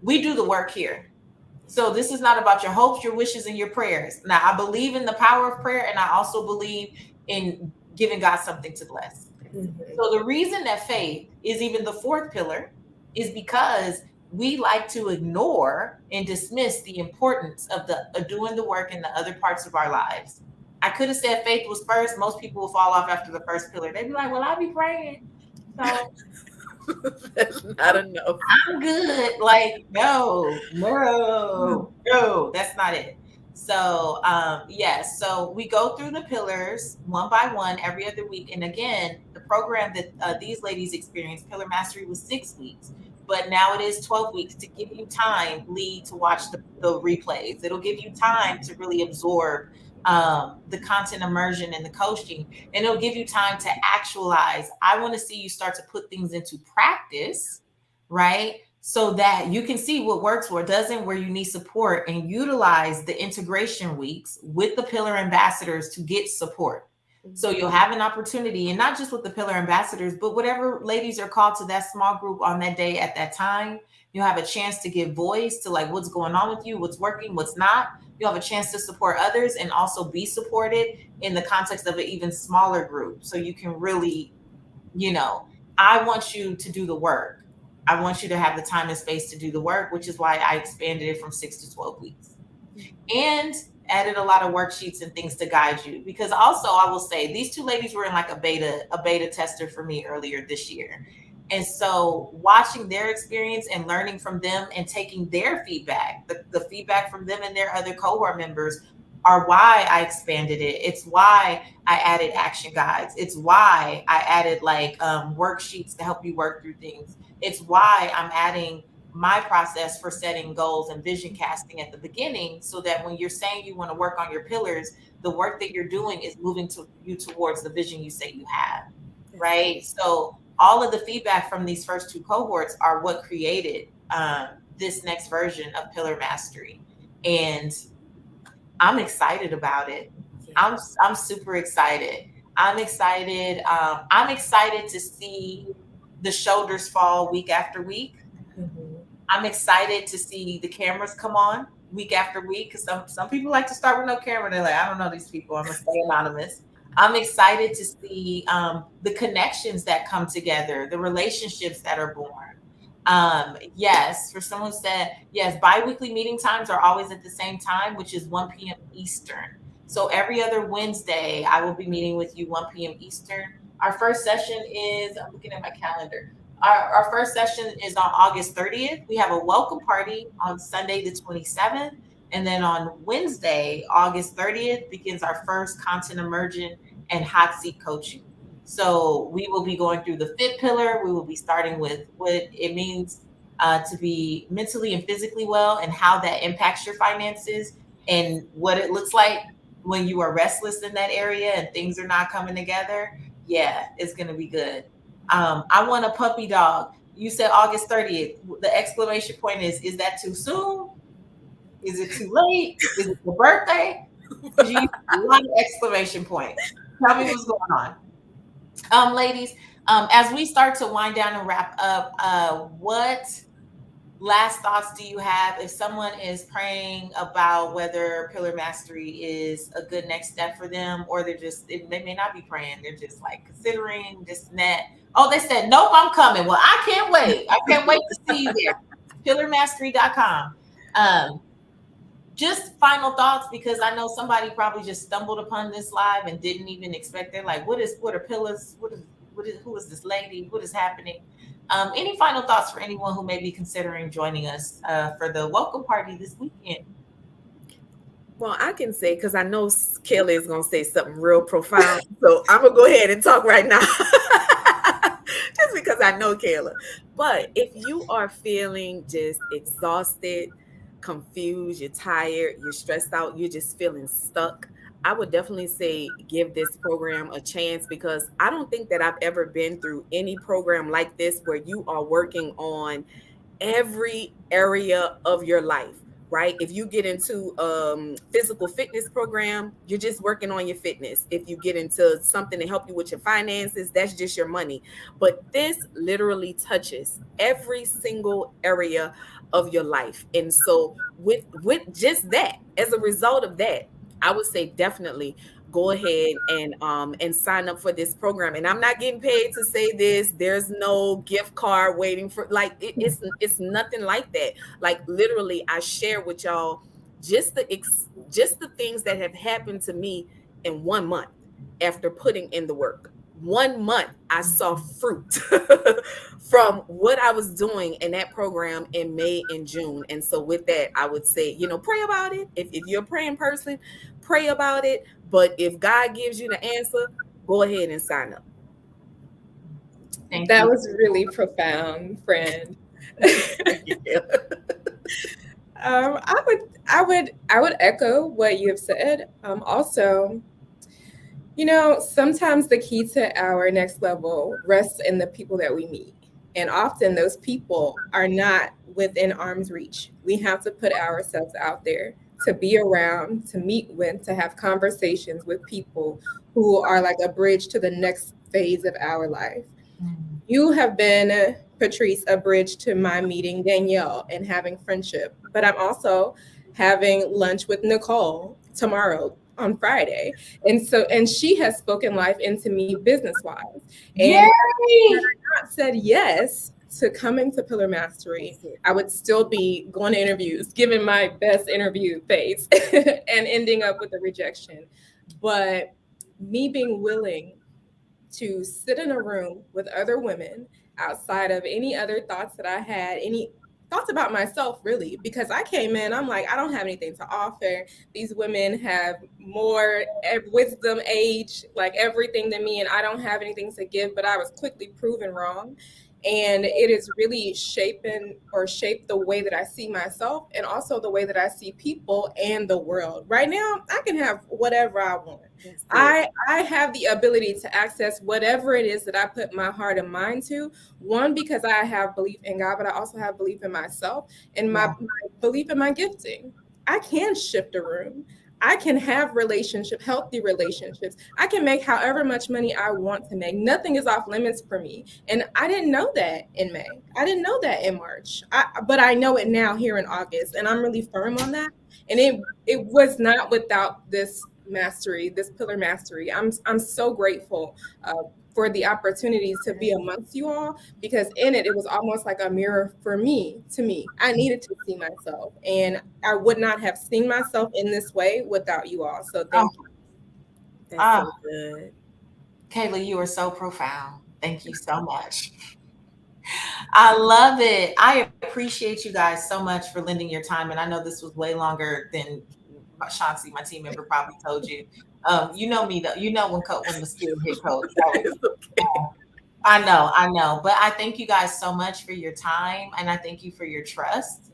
We do the work here. So this is not about your hopes, your wishes, and your prayers. Now, I believe in the power of prayer, and I also believe in giving God something to bless. So the reason that faith is even the fourth pillar is because we like to ignore and dismiss the importance of doing the work in the other parts of our lives. I could have said faith was first. Most people will fall off after the first pillar. They'd be like, well, I'll be praying. So that's not enough. I'm good. Like, no, that's not it. So, yes. So we go through the pillars one by one every other week. And again, the program that these ladies experienced, Pillar Mastery, was 6 weeks, but now it is 12 weeks to give you time, Lee, to watch the replays. It'll give you time to really absorb the content immersion and the coaching, and it'll give you time to actualize. I want to see you start to put things into practice, right? So that you can see what works, what doesn't, where you need support, and utilize the integration weeks with the pillar ambassadors to get support. So you'll have an opportunity, and not just with the pillar ambassadors, but whatever ladies are called to that small group on that day at that time, you'll have a chance to give voice to like what's going on with you, what's working, what's not. You'll have a chance to support others and also be supported in the context of an even smaller group. So you can really, I want you to do the work. I want you to have the time and space to do the work, which is why I expanded it from 6 to 12 weeks. And added a lot of worksheets and things to guide you. Because also I will say these two ladies were in like a beta tester for me earlier this year. And so watching their experience and learning from them and taking their feedback, the feedback from them and their other cohort members are why I expanded it. It's why I added action guides. It's why I added like worksheets to help you work through things. It's why I'm adding my process for setting goals and vision casting at the beginning, so that when you're saying you want to work on your pillars, the work that you're doing is moving you towards the vision you say you have, right? So all of the feedback from these first two cohorts are what created this next version of Pillar Mastery. And I'm excited about it. I'm super excited. I'm excited. I'm excited to see the shoulders fall week after week. I'm excited to see the cameras come on week after week, because some people like to start with no camera. They're like, I don't know these people. I'm going to stay anonymous. I'm excited to see the connections that come together, the relationships that are born. Yes, for someone said, yes, bi-weekly meeting times are always at the same time, which is 1 p.m. Eastern. So every other Wednesday, I will be meeting with you 1 p.m. Eastern. Our first session is, I'm looking at my calendar. Our first session is on August 30th. We have a welcome party on Sunday, the 27th. And then on Wednesday, August 30th, begins our first content immersion and hot seat coaching. So we will be going through the fit pillar. We will be starting with what it means to be mentally and physically well, and how that impacts your finances and what it looks like when you are restless in that area and things are not coming together. Yeah, it's going to be good. I want a puppy dog. You said August 30th. The exclamation point is that too soon? Is it too late? Is it your birthday? Because you use a lot of exclamation points. Tell me what's going on. Ladies, as we start to wind down and wrap up, what last thoughts do you have if someone is praying about whether pillar mastery is a good next step for them, or they may not be praying, they're just like considering this and that? Oh, they said, nope, I'm coming. Well, I can't wait. I can't wait to see you there. Pillarmastery.com. Just final thoughts, because I know somebody probably just stumbled upon this live and didn't even expect. They're like, what are pillars? Who is this lady? What is happening? Any final thoughts for anyone who may be considering joining us for the welcome party this weekend? Well, I can say, because I know Kelly is going to say something real profound. So I'm going to go ahead and talk right now. Just because I know Kayla. But if you are feeling just exhausted, confused, you're tired, you're stressed out, you're just feeling stuck, I would definitely say give this program a chance, because I don't think that I've ever been through any program like this where you are working on every area of your life, right? If you get into physical fitness program, you're just working on your fitness. If you get into something to help you with your finances, that's just your money. But this literally touches every single area of your life. And so with just that, as a result of that, I would say definitely go ahead and sign up for this program. And I'm not getting paid to say this. There's no gift card waiting for, like, it's nothing like that. Like, literally, I share with y'all just the things that have happened to me in 1 month after putting in the work. 1 month, I saw fruit from what I was doing in that program in May and June. And so with that, I would say, pray about it. If you're a praying person, pray about it. But if God gives you the answer, go ahead and sign up. That was really profound, friend. I would echo what you have said. Also, sometimes the key to our next level rests in the people that we meet. And often those people are not within arm's reach. We have to put ourselves out there to be around, to meet with, to have conversations with people who are like a bridge to the next phase of our life. You have been, Patrice, a bridge to my meeting Danielle and having friendship. But I'm also having lunch with Nicole tomorrow on Friday. And she has spoken life into me business-wise. And had I not said yes to coming to Pillar Mastery, I would still be going to interviews, giving my best interview face and ending up with a rejection. But me being willing to sit in a room with other women outside of any other thoughts that I had, any thoughts about myself, really, because I came in, I'm like, I don't have anything to offer. These women have more wisdom, age, like everything than me, and I don't have anything to give, but I was quickly proven wrong. And it has really shaped the way that I see myself, and also the way that I see people and the world. Right now, I can have whatever I want. I have the ability to access whatever it is that I put my heart and mind to. One, because I have belief in God, but I also have belief in myself and my belief in my gifting. I can shift a room. I can have healthy relationships. I can make however much money I want to make. Nothing is off limits for me. And I didn't know that in May. I didn't know that in March. But I know it now here in August. And I'm really firm on that. And it was not without this mastery, this pillar mastery. I'm so grateful for the opportunities to be amongst you all, because in it was almost like a mirror to me. I needed to see myself, and I would not have seen myself in this way without you all. So thank you. That's so good. Kayla, you are so profound. Thank you so much. I love it. I appreciate you guys so much for lending your time. And I know this was way longer than Chauncey, my team member, probably told you. You know me though. You know when the spirit hit coach. I know. But I thank you guys so much for your time, and I thank you for your trust,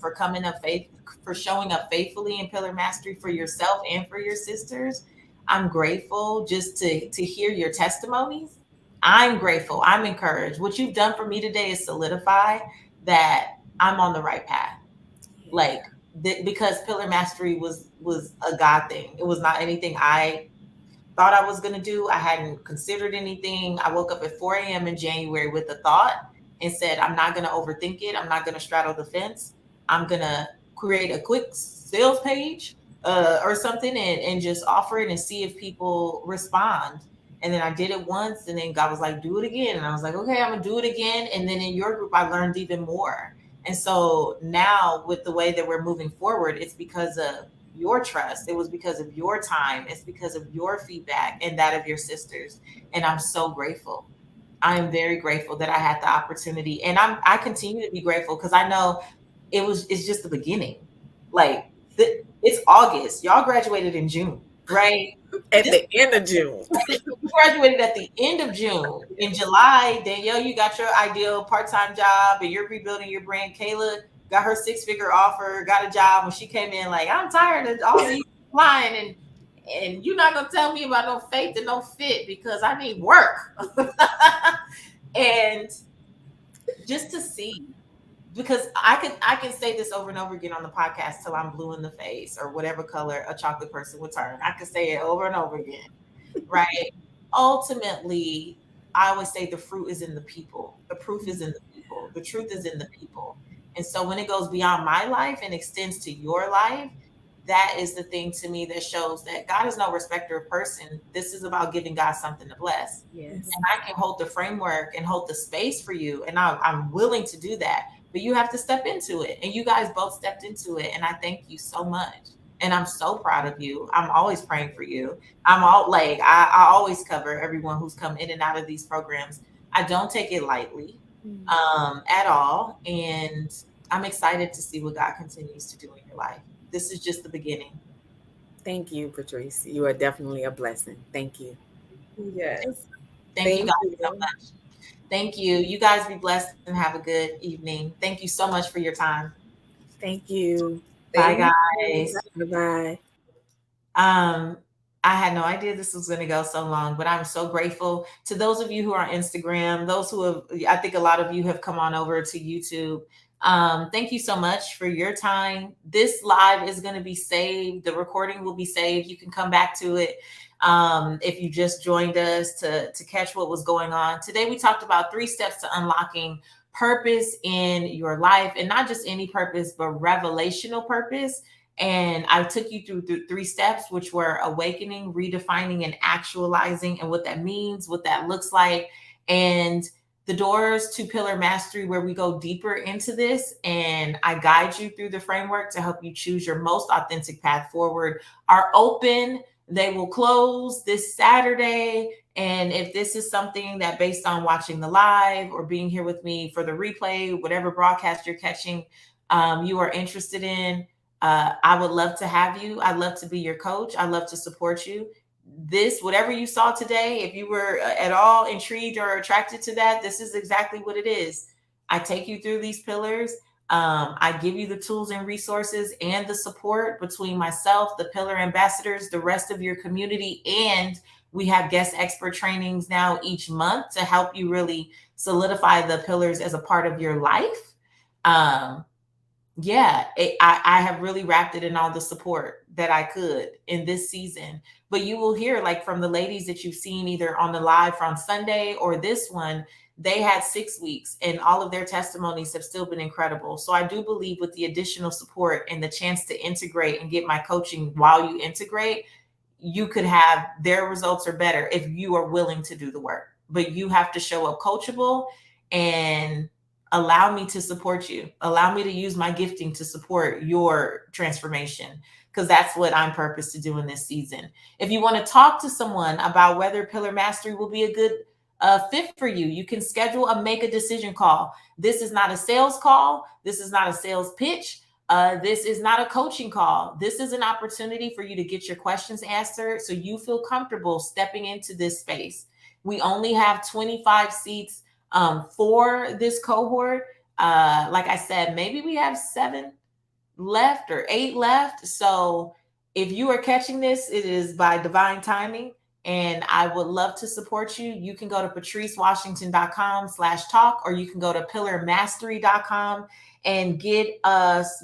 for coming up faith, for showing up faithfully in Pillar Mastery for yourself and for your sisters. I'm grateful just to hear your testimonies. I'm grateful. I'm encouraged. What you've done for me today is solidify that I'm on the right path. Yeah. Like because Pillar Mastery was a God thing. It was not anything I thought I was going to do. I hadn't considered anything. I woke up at 4 a.m. in January with a thought and said, I'm not going to overthink it. I'm not going to straddle the fence. I'm going to create a quick sales page or something and just offer it and see if people respond. And then I did it once, and then God was like, do it again. And I was like, okay, I'm going to do it again. And then in your group, I learned even more. And so now, with the way that we're moving forward, it's because of your trust. It was because of your time. It's because of your feedback and that of your sisters. And I'm so grateful. I am very grateful that I had the opportunity. And I continue to be grateful because I know it's just the beginning. Like it's August. Y'all graduated in June, right? At This the end of June. you graduated at the end of June. In July, Danielle, you got your ideal part-time job and you're rebuilding your brand. Kayla got her six-figure offer, got a job when she came in like, I'm tired of all these flying and you're not gonna tell me about no faith and no fit because I need work. And just to see, because I can say this over and over again on the podcast till I'm blue in the face or whatever color a chocolate person would turn. I can say it over and over again, right? Ultimately, I always say the fruit is in the people. The proof is in the people. The truth is in the people. And so when it goes beyond my life and extends to your life, that is the thing to me that shows that God is no respecter of person. This is about giving God something to bless. Yes. And I can hold the framework and hold the space for you. And I'm willing to do that. But you have to step into it. And you guys both stepped into it. And I thank you so much. And I'm so proud of you. I'm always praying for you. I'm all like, I always cover everyone who's come in and out of these programs. I don't take it lightly at all. And I'm excited to see what God continues to do in your life. This is just the beginning. Thank you, Patrice. You are definitely a blessing. Thank you. Yes. Thank you Thank guys so you. much. Thank you. You guys be blessed and have a good evening. Thank you so much for your time. Thank you. Bye, Thank you. guys. Bye bye. Um, I had no idea this was going to go so long, but I'm so grateful to those of you who are on Instagram, those who have, I think a lot of you have come on over to YouTube. Thank you so much for your time. This live is going to be saved. The recording will be saved. You can come back to it if you just joined us to catch what was going on. Today, we talked about 3 steps to unlocking purpose in your life, and not just any purpose, but revelational purpose. And I took you through 3 steps, which were awakening, redefining, and actualizing, and what that means, what that looks like, and the doors to Pillar Mastery, where we go deeper into this. And I guide you through the framework to help you choose your most authentic path forward, are open. They will close this Saturday. And if this is something that, based on watching the live or being here with me for the replay, whatever broadcast you're catching, you are interested in, I would love to have you. I'd love to be your coach. I'd love to support you. This, whatever you saw today, if you were at all intrigued or attracted to that, this is exactly what it is. I take you through these pillars. I give you the tools and resources and the support between myself, the pillar ambassadors, the rest of your community, and we have guest expert trainings now each month to help you really solidify the pillars as a part of your life. Yeah, I have really wrapped it in all the support that I could in this season. But you will hear, like, from the ladies that you've seen either on the live from Sunday or this one, they had 6 weeks and all of their testimonies have still been incredible. So I do believe with the additional support and the chance to integrate and get my coaching while you integrate, you could have their results are better if you are willing to do the work. But you have to show up coachable and allow me to support you. Allow me to use my gifting to support your transformation, because that's what I'm purposed to do in this season. If you want to talk to someone about whether Pillar Mastery will be a good fit for you, you can schedule a make a decision call. This is not a sales call. This is not a sales pitch. This is not a coaching call. This is an opportunity for you to get your questions answered so you feel comfortable stepping into this space. We only have 25 seats for this cohort. Like I said, maybe we have 7 left or 8 left. So if you are catching this, it is by divine timing. And I would love to support you. You can go to patricewashington.com/talk, or you can go to pillarmastery.com and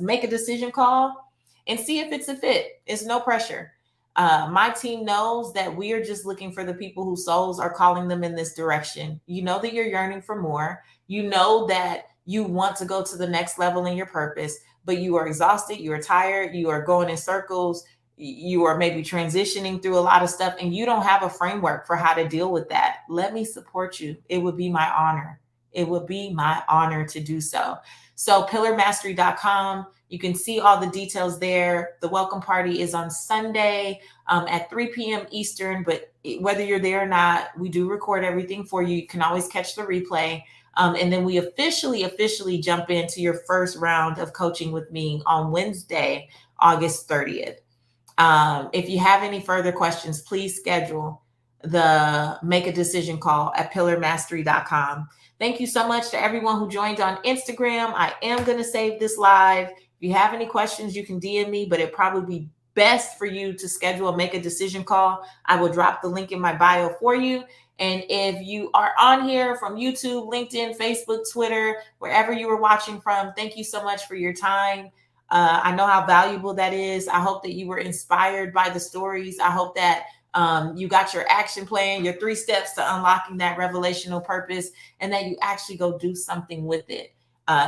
make a decision call and see if it's a fit. It's no pressure. My team knows that we are just looking for the people whose souls are calling them in this direction. You know that you're yearning for more. You know that you want to go to the next level in your purpose, but you are exhausted, you are tired, you are going in circles, you are maybe transitioning through a lot of stuff, and you don't have a framework for how to deal with that. Let me support you. It would be my honor. It would be my honor to do so. So pillarmastery.com, you can see all the details there. The welcome party is on Sunday at 3 p.m. Eastern, but whether you're there or not, we do record everything for you. You can always catch the replay. And then we officially jump into your first round of coaching with me on Wednesday, August 30th. If you have any further questions, please schedule the make a decision call at pillarmastery.com. Thank you so much to everyone who joined on Instagram. I am going to save this live. If you have any questions, you can DM me, but it'd probably be best for you to schedule a make a decision call. I will drop the link in my bio for you. And if you are on here from YouTube, LinkedIn, Facebook, Twitter, wherever you were watching from, thank you so much for your time. I know how valuable that is. I hope that you were inspired by the stories. I hope that you got your action plan, your 3 steps to unlocking that revelational purpose, and that you actually go do something with it.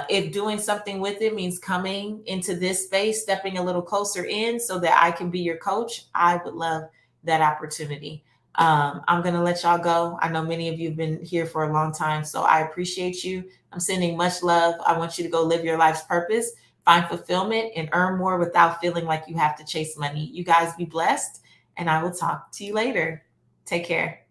If doing something with it means coming into this space, stepping a little closer in so that I can be your coach, I would love that opportunity. I'm going to let y'all go. I know many of you have been here for a long time, so I appreciate you. I'm sending much love. I want you to go live your life's purpose, find fulfillment, and earn more without feeling like you have to chase money. You guys be blessed, and I will talk to you later. Take care.